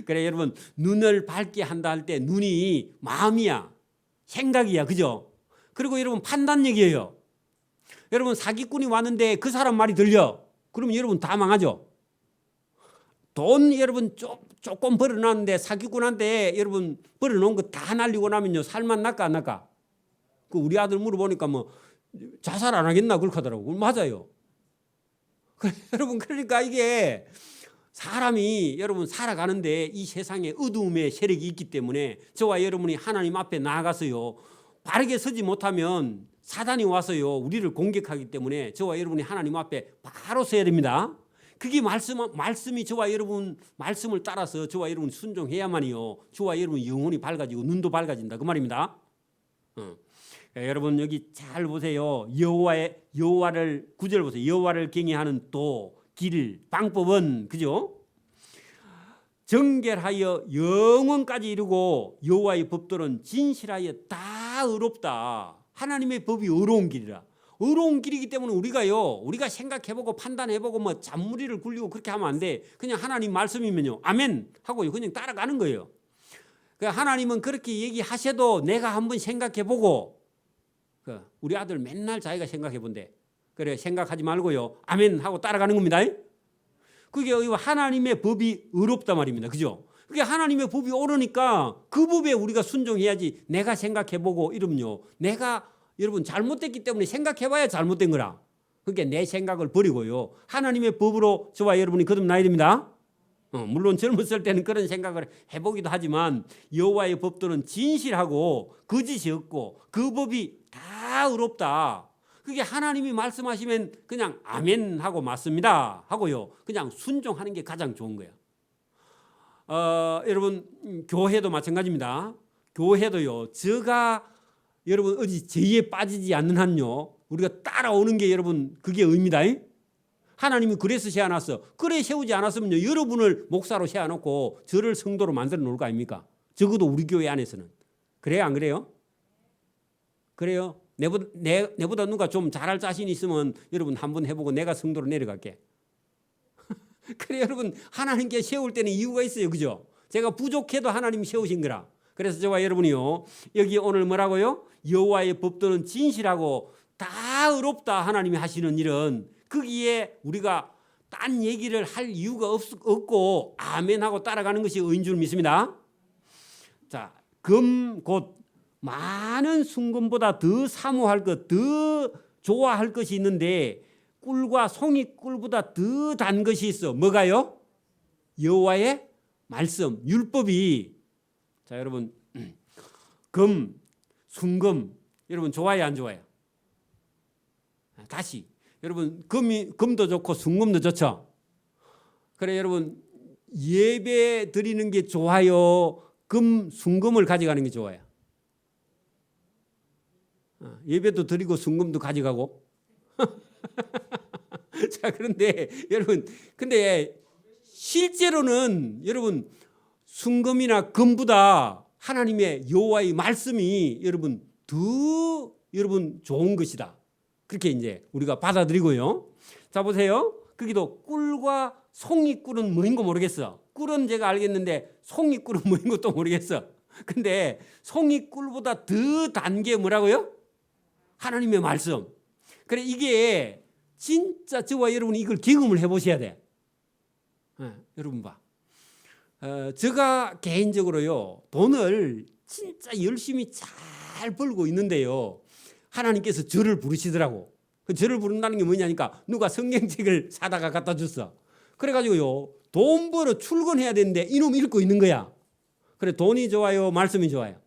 그래 여러분 눈을 밝게 한다 할 때 눈이 마음이야. 생각이야. 그죠? 그리고 여러분 판단력이에요. 여러분 사기꾼이 왔는데 그 사람 말이 들려. 그러면 여러분 다 망하죠. 돈 여러분 조금 벌어놨는데 사기꾼한테 여러분 벌어놓은 거 다 날리고 나면요 살만 날까 안 날까? 그 우리 아들 물어보니까 뭐 자살 안 하겠나 그렇게 하더라고. 맞아요. 여러분 그러니까 이게 사람이 여러분 살아가는데 이 세상에 어두움의 세력이 있기 때문에 저와 여러분이 하나님 앞에 나아가서요 바르게 서지 못하면 사단이 와서요 우리를 공격하기 때문에 저와 여러분이 하나님 앞에 바로 서야 됩니다. 그게 말씀이 저와 여러분 말씀을 따라서 저와 여러분 순종해야만이요 저와 여러분 영혼이 밝아지고 눈도 밝아진다 그 말입니다. 여러분 여기 잘 보세요. 여호와를 9절 보세요. 여호와를 경외하는 도, 길, 방법은 그죠? 정결하여 영원까지 이루고 여호와의 법도는 진실하여 다 의롭다. 하나님의 법이 의로운 길이라. 의로운 길이기 때문에 우리가 생각해보고 판단해보고 뭐 잔무리를 굴리고 그렇게 하면 안 돼. 그냥 하나님 말씀이면요 아멘 하고 그냥 따라가는 거예요. 하나님은 그렇게 얘기하셔도 내가 한번 생각해보고 우리 아들 맨날 자기가 생각해본대. 그래 생각하지 말고요 아멘 하고 따라가는 겁니다. 그게 하나님의 법이 의롭다 말입니다. 그죠? 그게 하나님의 법이 옳으니까 그 법에 우리가 순종해야지. 내가 생각해보고 이러면요 내가 여러분 잘못됐기 때문에 생각해봐야 잘못된 거라. 그러니까 내 생각을 버리고요 하나님의 법으로 저와 여러분이 거듭나야 됩니다. 물론 젊었을 때는 그런 생각을 해보기도 하지만 여호와의 법도는 진실하고 거짓이 없고 그 법이 다 의롭다. 그게 하나님이 말씀하시면 그냥 아멘 하고 맞습니다 하고요 그냥 순종하는 게 가장 좋은 거예요. 여러분 교회도 마찬가지입니다. 교회도요 저가 여러분 어디 죄에 빠지지 않는 한요 우리가 따라오는 게 여러분 그게 의미다. 하나님이 그래서 세워놨어. 그래 세우지 않았으면요 여러분을 목사로 세워놓고 저를 성도로 만들어 놓을 거 아닙니까? 적어도 우리 교회 안에서는. 그래요 안 그래요? 그래요? 내보다 누가 좀 잘할 자신 있으면 여러분 한번 해보고 내가 성도로 내려갈게. 그래 여러분 하나님께 세울 때는 이유가 있어요. 그죠? 제가 부족해도 하나님이 세우신 거라. 그래서 저와 여러분이요 여기 오늘 뭐라고요? 여호와의 법도는 진실하고 다 의롭다 하나님이 하시는 일은 거기에 우리가 딴 얘기를 할 이유가 없고 아멘하고 따라가는 것이 의인 줄 믿습니다. 자, 금 곧 많은 순금보다 더 사모할 것, 더 좋아할 것이 있는데 꿀과 송이 꿀보다 더 단 것이 있어. 뭐가요? 여호와의 말씀, 율법이. 자, 여러분 금, 순금 여러분 좋아요 안 좋아요? 다시 여러분 금도 좋고 순금도 좋죠. 그래 여러분 예배 드리는 게 좋아요? 순금을 가져가는 게 좋아요? 예배도 드리고 순금도 가져가고. 자 그런데 여러분 근데 실제로는 여러분 순금이나 금보다 하나님의 여호와의 말씀이 여러분 더 여러분 좋은 것이다. 그렇게 이제 우리가 받아들이고요. 자 보세요. 거기도 꿀과 송이꿀은 뭐인 거 모르겠어. 꿀은 제가 알겠는데 송이꿀은 뭐인 것도 모르겠어. 근데 송이꿀보다 더 단 게 뭐라고요? 하나님의 말씀. 그래 이게 진짜 저와 여러분이 이걸 경험을 해보셔야 돼. 여러분 봐. 제가 개인적으로요 돈을 진짜 열심히 잘 벌고 있는데요. 하나님께서 저를 부르시더라고. 저를 부른다는 게 뭐냐니까 누가 성경책을 사다가 갖다 줬어. 그래가지고요 돈 벌어 출근해야 되는데 이놈 읽고 있는 거야. 그래 돈이 좋아요 말씀이 좋아요?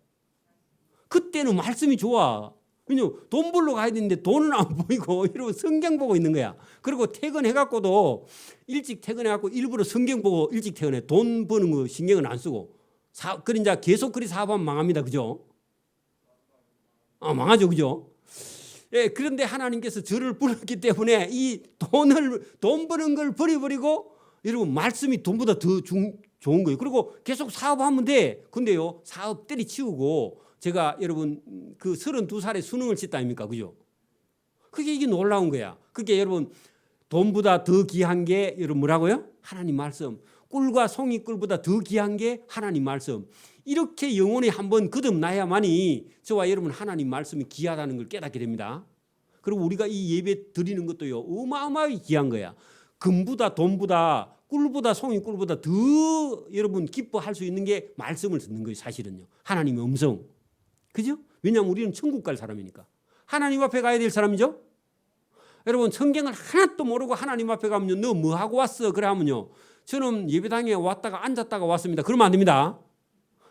그때는 말씀이 좋아. 그냥 돈 벌러 가야 되는데 돈은 안 보이고 이러고 성경 보고 있는 거야. 그리고 퇴근해갖고도 일찍 퇴근해갖고 일부러 성경 보고 일찍 퇴근해. 돈 버는 거 신경은 안 쓰고. 그래 이제 계속 그리 사업하면 망합니다. 그죠? 망하죠. 그죠? 예, 그런데 하나님께서 저를 불렀기 때문에 이 돈 버는 걸 버려버리고 여러분 말씀이 돈보다 더 좋은 거예요. 그리고 계속 사업하면 돼. 근데요 사업 때리치우고 제가 여러분 그 32살에 수능을 쳤다 아닙니까? 그죠? 이게 놀라운 거야. 그게 여러분 돈보다 더 귀한 게 여러분 뭐라고요? 하나님 말씀. 꿀과 송이꿀보다 더 귀한 게 하나님 말씀. 이렇게 영혼이 한번 거듭나야만이 저와 여러분 하나님 말씀이 귀하다는 걸 깨닫게 됩니다. 그리고 우리가 이 예배 드리는 것도요 어마어마하게 귀한 거야. 금보다 돈보다 꿀보다 송이꿀보다 더 여러분 기뻐할 수 있는 게 말씀을 듣는 거예요. 사실은요. 하나님의 음성. 그죠? 왜냐하면 우리는 천국 갈 사람이니까. 하나님 앞에 가야 될 사람이죠. 여러분 성경을 하나도 모르고 하나님 앞에 가면요, 너 뭐 하고 왔어? 그래 하면요, 저는 예배당에 왔다가 앉았다가 왔습니다. 그러면 안 됩니다.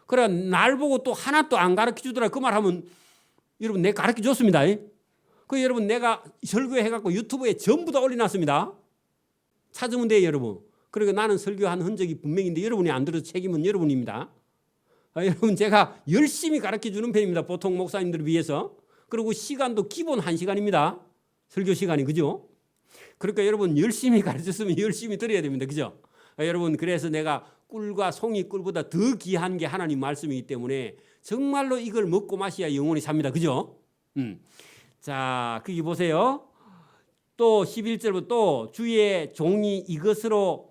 그래 날 보고 또 하나도 안 가르쳐 주더라 그 말하면 여러분 내가 가르쳐 줬습니다. 그 여러분 내가 설교해 갖고 유튜브에 전부 다 올려놨습니다. 찾으면 돼요 여러분. 그리고 나는 설교한 흔적이 분명인데 여러분이 안 들어서 책임은 여러분입니다. 여러분 제가 열심히 가르쳐 주는 편입니다. 보통 목사님들을 위해서. 그리고 시간도 기본 1시간입니다. 설교 시간이, 그죠? 그러니까 여러분 열심히 가르쳤으면 열심히 들어야 됩니다. 그죠? 여러분 그래서 내가 꿀과 송이 꿀보다 더 귀한 게 하나님 말씀이기 때문에 정말로 이걸 먹고 마셔야 영원히 삽니다. 그죠? 자, 거기 보세요. 또 11절부터 주의 종이 이것으로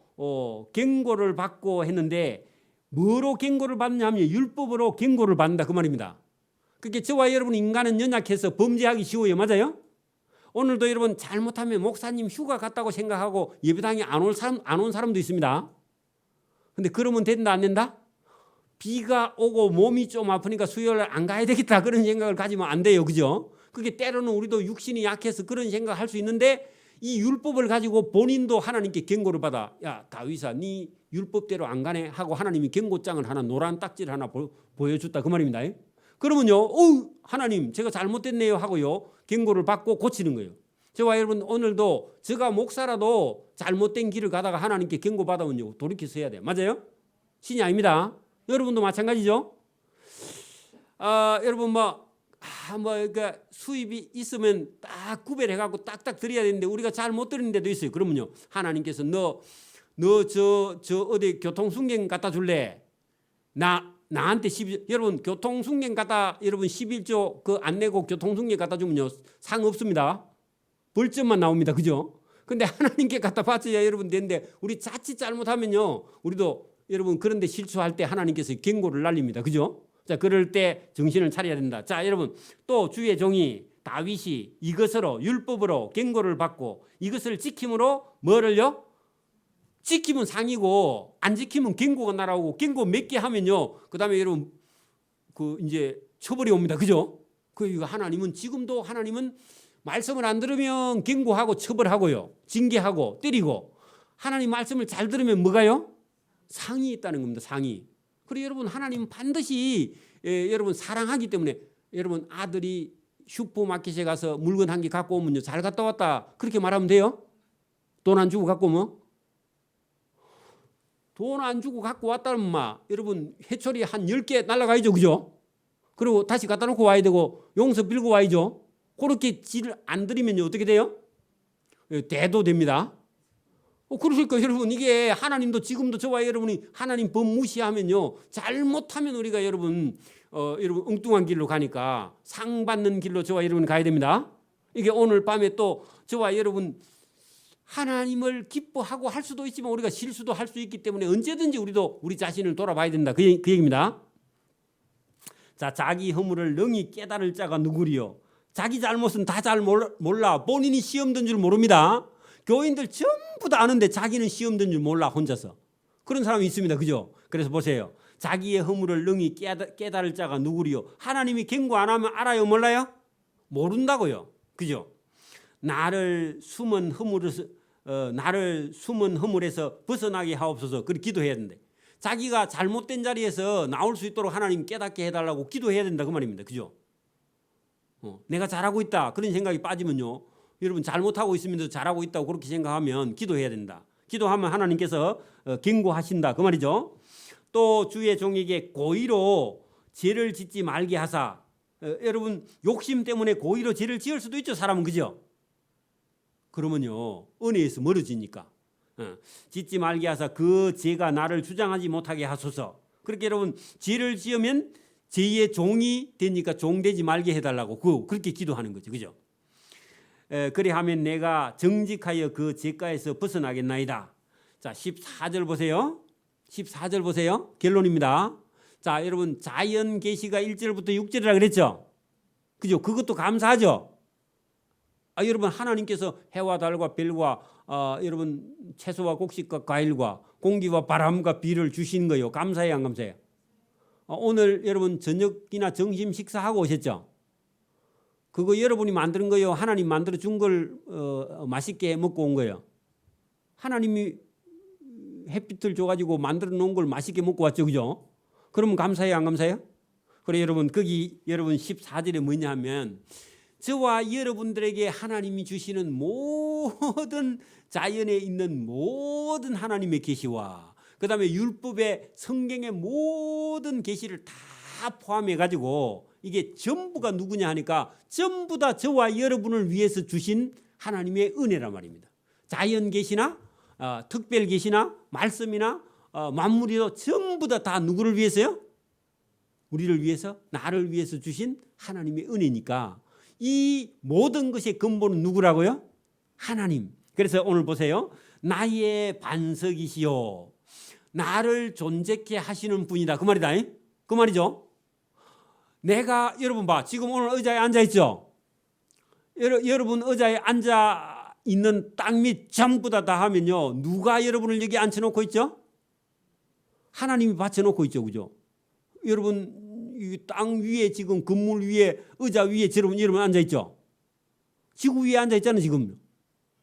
경고를 받고 했는데 뭐로 경고를 받냐면 율법으로 경고를 받는다 그 말입니다. 그게 저와 여러분 인간은 연약해서 범죄하기 쉬워요. 맞아요? 오늘도 여러분 잘못하면 목사님 휴가 갔다고 생각하고 예배당에 안 온 사람도 있습니다. 근데 그러면 된다 안 된다? 비가 오고 몸이 좀 아프니까 수요일에 안 가야 되겠다 그런 생각을 가지면 안 돼요. 그죠? 그게 때로는 우리도 육신이 약해서 그런 생각을 할 수 있는데 이 율법을 가지고 본인도 하나님께 경고를 받아. 야 다윗아 네 율법대로 안 가네 하고 하나님이 경고장을 하나 노란 딱지를 하나 보여줬다 그 말입니다. 그러면요 하나님 제가 잘못됐네요 하고요 경고를 받고 고치는 거예요. 저와 여러분 오늘도 제가 목사라도 잘못된 길을 가다가 하나님께 경고 받으면요 돌이켜서 해야 돼요. 맞아요? 신이 아닙니다. 여러분도 마찬가지죠. 여러분 그러니까 수입이 있으면 딱 구별해갖고 딱딱 드려야 되는데 우리가 잘 못 드리는 데도 있어요. 그러면요 하나님께서 너 저 어디 교통순경 갖다 줄래? 나한테 11, 여러분 교통순경 갖다 여러분 11조 그 안 내고 교통순경 갖다 주면요 상 없습니다. 벌점만 나옵니다. 그죠? 근데 하나님께 갖다 바쳐야 여러분 되는데 우리 자칫 잘못하면요 우리도 여러분 그런데 실수할 때 하나님께서 경고를 날립니다. 그죠? 자 그럴 때 정신을 차려야 된다. 자 여러분 또 주의 종이 다윗이 이것으로 율법으로 경고를 받고 이것을 지킴으로 뭐를요? 지키면 상이고 안 지키면 경고가 날아오고 경고 몇 개 하면요 그다음에 여러분 그 이제 처벌이 옵니다. 그죠? 그 하나님은 지금도 하나님은 말씀을 안 들으면 경고하고 처벌하고요 징계하고 때리고 하나님 말씀을 잘 들으면 뭐가요? 상이 있다는 겁니다. 상이. 그리고 여러분 하나님은 반드시 여러분 사랑하기 때문에 여러분 아들이 슈퍼마켓에 가서 물건 한 개 갖고 오면요 잘 갔다 왔다 그렇게 말하면 돼요? 돈 안 주고 갖고 오면? 돈 안 주고 갖고 왔다면 여러분 해초리 한 10개 날라가야죠. 그죠? 그리고 다시 갖다 놓고 와야 되고 용서 빌고 와야죠. 그렇게 질 안 들이면요 어떻게 돼요? 대도 됩니다. 그러니까 여러분 이게 하나님도 지금도 저와 여러분이 하나님 법 무시하면요 잘못하면 우리가 여러분 엉뚱한 길로 가니까 상 받는 길로 저와 여러분 가야 됩니다. 이게 오늘 밤에 또 저와 여러분 하나님을 기뻐하고 할 수도 있지만 우리가 실수도 할 수 있기 때문에 언제든지 우리도 우리 자신을 돌아봐야 된다. 그 얘기입니다. 자, 자기 허물을 능히 깨달을 자가 누구리요? 자기 잘못은 다 잘 몰라. 본인이 시험 든 줄 모릅니다. 교인들 전부 다 아는데 자기는 시험 든 줄 몰라 혼자서. 그런 사람이 있습니다. 그죠? 그래서 보세요. 자기의 허물을 능히 깨달을 자가 누구리요? 하나님이 경고 안 하면 알아요? 몰라요? 모른다고요. 그죠? 나를 숨은 허물에서 벗어나게 하옵소서. 그렇게 기도해야 된대. 자기가 잘못된 자리에서 나올 수 있도록 하나님 깨닫게 해달라고 기도해야 된다 그 말입니다. 그죠? 내가 잘하고 있다 그런 생각이 빠지면요 여러분 잘못하고 있으면서 잘하고 있다고 그렇게 생각하면 기도해야 된다. 기도하면 하나님께서 경고하신다 그 말이죠. 또 주의 종에게 고의로 죄를 짓지 말게 하사. 여러분 욕심 때문에 고의로 죄를 지을 수도 있죠 사람은. 그죠? 그러면요 은혜에서 멀어지니까 짓지 말게 하사 그 죄가 나를 주장하지 못하게 하소서. 그렇게 여러분 죄를 지으면 죄의 종이 되니까 종 되지 말게 해달라고 그렇게 기도하는 거죠. 그죠? 그리하면 내가 정직하여 그 죄가에서 벗어나겠나이다. 자 14절 보세요. 14절 보세요. 결론입니다. 자 여러분 자연 계시가 1절부터 6절이라 그랬죠. 그죠? 그것도 감사하죠. 여러분 하나님께서 해와 달과 별과 여러분 채소와 곡식과 과일과 공기와 바람과 비를 주신 거요. 감사해요 안 감사해요? 오늘 여러분 저녁이나 점심 식사하고 오셨죠? 그거 여러분이 만드는 거예요? 하나님 만들어 준 걸 맛있게 먹고 온 거예요? 하나님이 햇빛을 줘가지고 만들어 놓은 걸 맛있게 먹고 왔죠, 그죠? 그러면 감사해요, 안 감사해요? 그래 여러분, 거기 여러분 14절에 뭐냐 하면 저와 여러분들에게 하나님이 주시는 모든 자연에 있는 모든 하나님의 계시와 그 다음에 율법의 성경의 모든 계시를 다 포함해 가지고 이게 전부가 누구냐 하니까 전부 다 저와 여러분을 위해서 주신 하나님의 은혜란 말입니다. 자연 계시나 특별 계시나 말씀이나 만물이도 전부 다 누구를 위해서요? 우리를 위해서, 나를 위해서 주신 하나님의 은혜니까 이 모든 것의 근본은 누구라고요? 하나님. 그래서 오늘 보세요. 나의 반석이시요. 나를 존재케 하시는 분이다. 그 말이다. 그 말이죠. 내가 여러분 봐. 지금 오늘 의자에 앉아 있죠. 여러분 의자에 앉아 있는 땅 밑 전부 다 하면요. 누가 여러분을 여기 앉혀놓고 있죠? 하나님이 받쳐놓고 있죠. 그죠? 여러분 이 땅 위에 지금 건물 위에 의자 위에 여러분 앉아 있죠. 지구 위에 앉아 있잖아요. 지금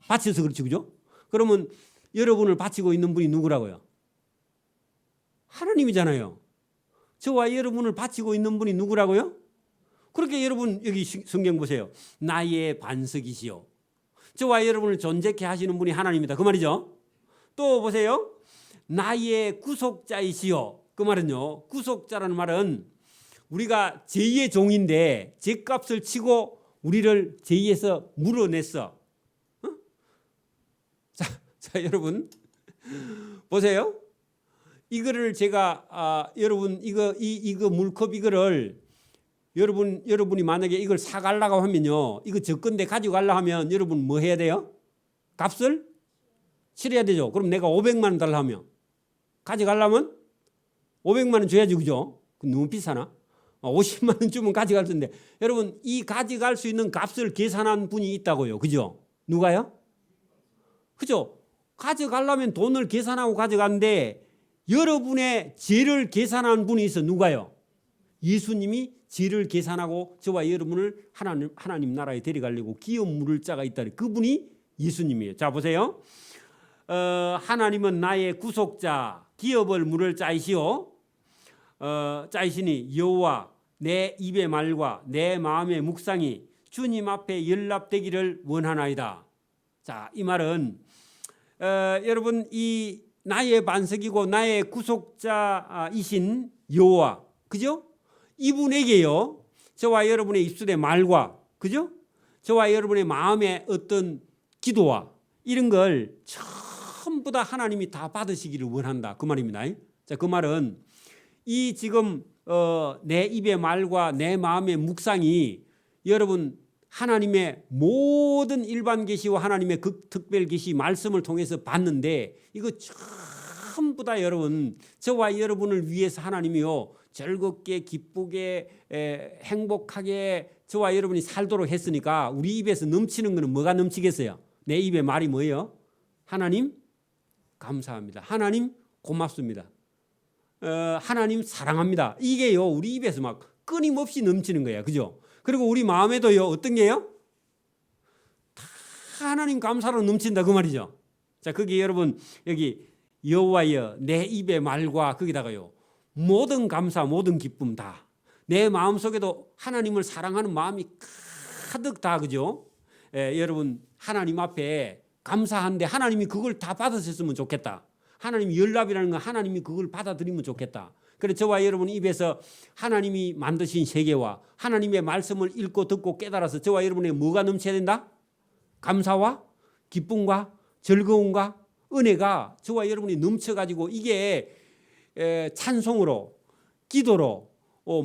받쳐서 그렇죠, 그죠? 그러면 여러분을 바치고 있는 분이 누구라고요? 하나님이잖아요. 저와 여러분을 바치고 있는 분이 누구라고요? 그렇게 여러분 여기 성경 보세요. 나의 반석이시요. 저와 여러분을 존재케 하시는 분이 하나님이다. 그 말이죠. 또 보세요. 나의 구속자이시요. 그 말은요. 구속자라는 말은 우리가 제2의 종인데 죗값을 치고 우리를 제2에서 물어냈어. 자 여러분 보세요. 이거를 제가 여러분 이거 물컵 이거를 여러분이 만약에 이걸 사가려고 하면요. 이거 적건데 가져가려고 하면 여러분 뭐 해야 돼요? 값을 치러야 되죠. 그럼 내가 500만 원 달라 하면 가져가려면 500만 원 줘야지, 그죠? 너무 비싸나? 50만 원 주면 가져갈 텐데 여러분 이 가져갈 수 있는 값을 계산한 분이 있다고요. 그죠? 누가요? 그죠? 가져가려면 돈을 계산하고 가져가는데 여러분의 죄를 계산한 분이 있어. 누가요? 예수님이 죄를 계산하고 저와 여러분을 하나님 나라에 데려가려고 기업 물을 자가 있다. 그분이 예수님이에요. 자 보세요. 하나님은 나의 구속자, 기업을 물을 자이시오. 짜이시니 여호와 내 입의 말과 내 마음의 묵상이 주님 앞에 연락되기를 원하나이다. 자, 이 말은 여러분 이 나의 반석이고 나의 구속자이신 여호와, 그죠? 이분에게요. 저와 여러분의 입술의 말과, 그죠? 저와 여러분의 마음의 어떤 기도와 이런 걸 전부 다 하나님이 다 받으시기를 원한다. 그 말입니다. 자, 그 말은 이 지금 내 입의 말과 내 마음의 묵상이 여러분 하나님의 모든 일반 계시와 하나님의 특별 계시 말씀을 통해서 받는데 이거 전부 다 여러분 저와 여러분을 위해서 하나님이요 즐겁게 기쁘게 행복하게 저와 여러분이 살도록 했으니까 우리 입에서 넘치는 거는 뭐가 넘치겠어요? 내 입의 말이 뭐예요? 하나님 감사합니다. 하나님 고맙습니다. 하나님 사랑합니다. 이게요 우리 입에서 막 끊임없이 넘치는 거예요. 그죠? 그리고 우리 마음에도요 어떤 게요? 다 하나님 감사로 넘친다 그 말이죠. 자 거기 여러분 여기 여호와여 내 입의 말과 거기다가요 모든 감사 모든 기쁨 다 내 마음속에도 하나님을 사랑하는 마음이 가득 다 그죠? 여러분 하나님 앞에 감사한데 하나님이 그걸 다 받으셨으면 좋겠다. 하나님 연락이라는 건 하나님이 그걸 받아들이면 좋겠다. 그래서 저와 여러분 입에서 하나님이 만드신 세계와 하나님의 말씀을 읽고 듣고 깨달아서 저와 여러분의 뭐가 넘쳐야 된다? 감사와 기쁨과 즐거움과 은혜가 저와 여러분이 넘쳐가지고 이게 찬송으로 기도로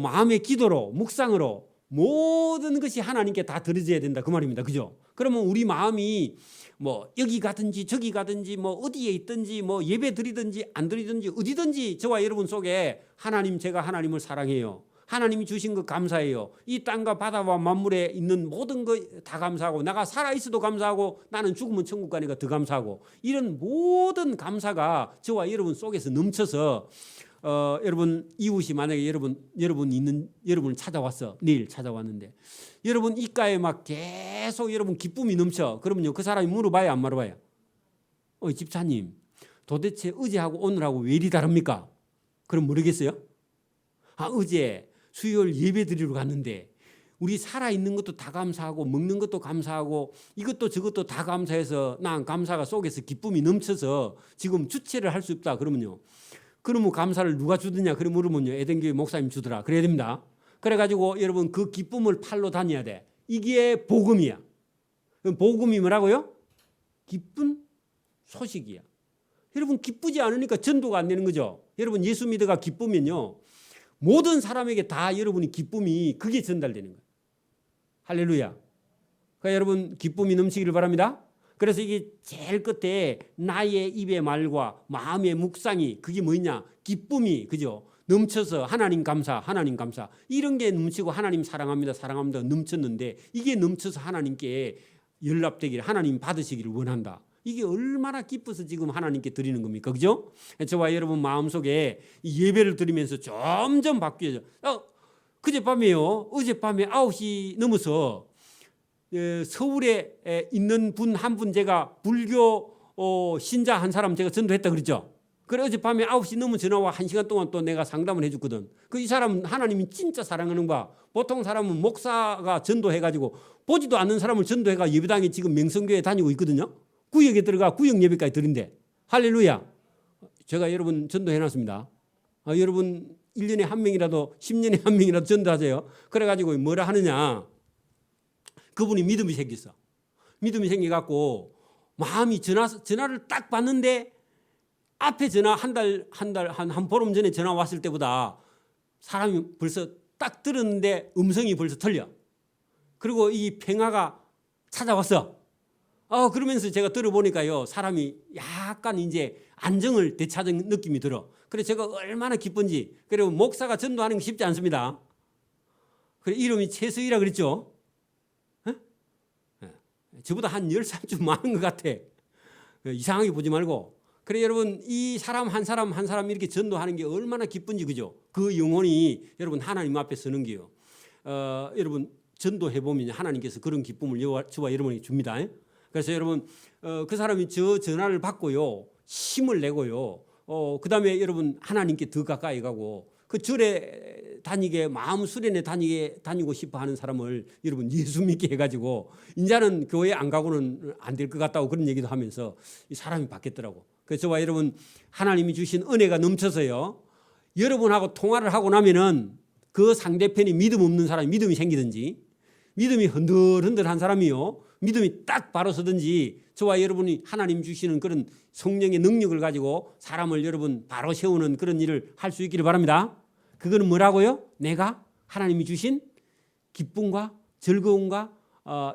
마음의 기도로 묵상으로 모든 것이 하나님께 다 드려져야 된다 그 말입니다. 그죠? 그러면 우리 마음이 뭐 여기 가든지 저기 가든지 뭐 어디에 있든지 뭐 예배 드리든지 안 드리든지 어디든지 저와 여러분 속에 하나님 제가 하나님을 사랑해요. 하나님이 주신 것 감사해요. 이 땅과 바다와 만물에 있는 모든 것 다 감사하고 내가 살아있어도 감사하고 나는 죽으면 천국 가니까 더 감사하고 이런 모든 감사가 저와 여러분 속에서 넘쳐서 여러분 이웃이 만약에 여러분을 찾아왔어. 내일 찾아왔는데 여러분 입가에 막 계속 여러분 기쁨이 넘쳐. 그러면요 그 사람이 물어봐야 안 물어봐요? 집사님 도대체 어제하고 오늘하고 왜 이리 다릅니까? 그럼 모르겠어요? 어제 수요일 예배 드리러 갔는데 우리 살아있는 것도 다 감사하고 먹는 것도 감사하고 이것도 저것도 다 감사해서 난 감사가 속에서 기쁨이 넘쳐서 지금 주체를 할 수 없다. 그러면 감사를 누가 주느냐? 그러면 물으면요 에덴교회 목사님 주더라. 그래야 됩니다. 그래가지고 여러분 그 기쁨을 팔러 다녀야 돼. 이게 복음이야. 그럼 복음이 뭐라고요? 기쁜 소식이야. 여러분 기쁘지 않으니까 전도가 안 되는 거죠. 여러분 예수 믿어가 기쁘면요 모든 사람에게 다 여러분이 기쁨이 그게 전달되는 거예요. 할렐루야. 그러니까 여러분 기쁨이 넘치기를 바랍니다. 그래서 이게 제일 끝에 나의 입의 말과 마음의 묵상이 그게 뭐냐? 기쁨이 그죠? 넘쳐서 하나님 감사, 하나님 감사 이런 게 넘치고 하나님 사랑합니다, 사랑합니다 넘쳤는데 이게 넘쳐서 하나님께 연락되기를 하나님 받으시기를 원한다. 이게 얼마나 기뻐서 지금 하나님께 드리는 겁니까? 그죠? 저와 여러분 마음속에 이 예배를 드리면서 점점 바뀌어져. 그제밤에요. 어젯밤에 9시 넘어서 서울에 있는 분 한 분 제가 불교 신자 한 사람 제가 전도했다 그랬죠. 그래 어젯밤에 9시 넘은 전화와 1시간 동안 또 내가 상담을 해줬거든. 이 사람은 하나님이 진짜 사랑하는 거야. 보통 사람은 목사가 전도해가지고 보지도 않는 사람을 전도해가 예배당에 지금 명성교회 다니고 있거든요. 구역에 들어가 구역 예배까지 드린대. 할렐루야. 제가 여러분 전도해놨습니다. 여러분 1년에 한 명이라도 10년에 한 명이라도 전도하세요. 그래가지고 뭐라 하느냐. 그분이 믿음이 생겼어. 믿음이 생겨갖고 마음이 전화를 딱 받는데 앞에 전화 한 보름 전에 전화 왔을 때보다 사람이 벌써 딱 들었는데 음성이 벌써 틀려. 그리고 이 평화가 찾아왔어. 그러면서 제가 들어보니까요 사람이 약간 이제 안정을 되찾은 느낌이 들어. 그래 제가 얼마나 기쁜지. 그리고 목사가 전도하는 게 쉽지 않습니다. 그래 이름이 최서희라 그랬죠. 저보다 한 10살쯤 많은 것 같아. 이상하게 보지 말고. 그래 여러분 이 사람 한 사람 한 사람 이렇게 전도하는 게 얼마나 기쁜지 그죠? 그 영혼이 여러분 하나님 앞에 서는 게요. 여러분 전도해 보면 하나님께서 그런 기쁨을 저와 여러분에게 줍니다. 그래서 여러분 그 사람이 저 전화를 받고요 힘을 내고요. 그다음에 여러분 하나님께 더 가까이 가고 그 절에 다니게 마음 수련에 다니고 싶어 하는 사람을 여러분 예수 믿게 해가지고 이제는 교회 안 가고는 안 될 것 같다고 그런 얘기도 하면서 이 사람이 바뀌었더라고. 그래서 저와 여러분 하나님이 주신 은혜가 넘쳐서요. 여러분하고 통화를 하고 나면은 그 상대편이 믿음 없는 사람이 믿음이 생기든지 믿음이 흔들흔들한 사람이요. 믿음이 딱 바로 서든지 저와 여러분이 하나님 주시는 그런 성령의 능력을 가지고 사람을 여러분 바로 세우는 그런 일을 할 수 있기를 바랍니다. 그거는 뭐라고요? 내가 하나님이 주신 기쁨과 즐거움과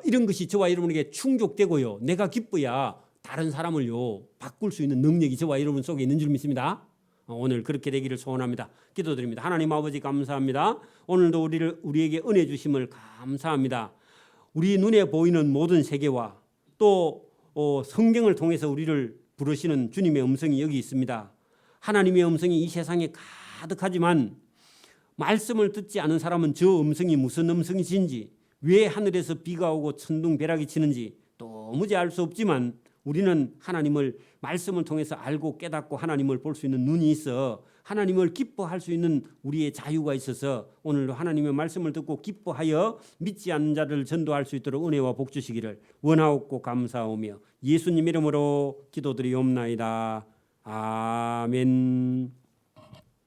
이런 것이 저와 여러분에게 충족되고요. 내가 기뻐야 다른 사람을요 바꿀 수 있는 능력이 저와 여러분 속에 있는 줄 믿습니다. 오늘 그렇게 되기를 소원합니다. 기도드립니다. 하나님 아버지 감사합니다. 오늘도 우리에게 은혜 주심을 감사합니다. 우리 눈에 보이는 모든 세계와 또 성경을 통해서 우리를 부르시는 주님의 음성이 여기 있습니다. 하나님의 음성이 이 세상에 가득하지만 말씀을 듣지 않은 사람은 저 음성이 무슨 음성이신지 왜 하늘에서 비가 오고 천둥벼락이 치는지 도무지 알 수 없지만 우리는 하나님을 말씀을 통해서 알고 깨닫고 하나님을 볼 수 있는 눈이 있어 하나님을 기뻐할 수 있는 우리의 자유가 있어서 오늘도 하나님의 말씀을 듣고 기뻐하여 믿지 않는 자를 전도할 수 있도록 은혜와 복 주시기를 원하옵고 감사하오며 예수님 이름으로 기도드리옵나이다. 아멘.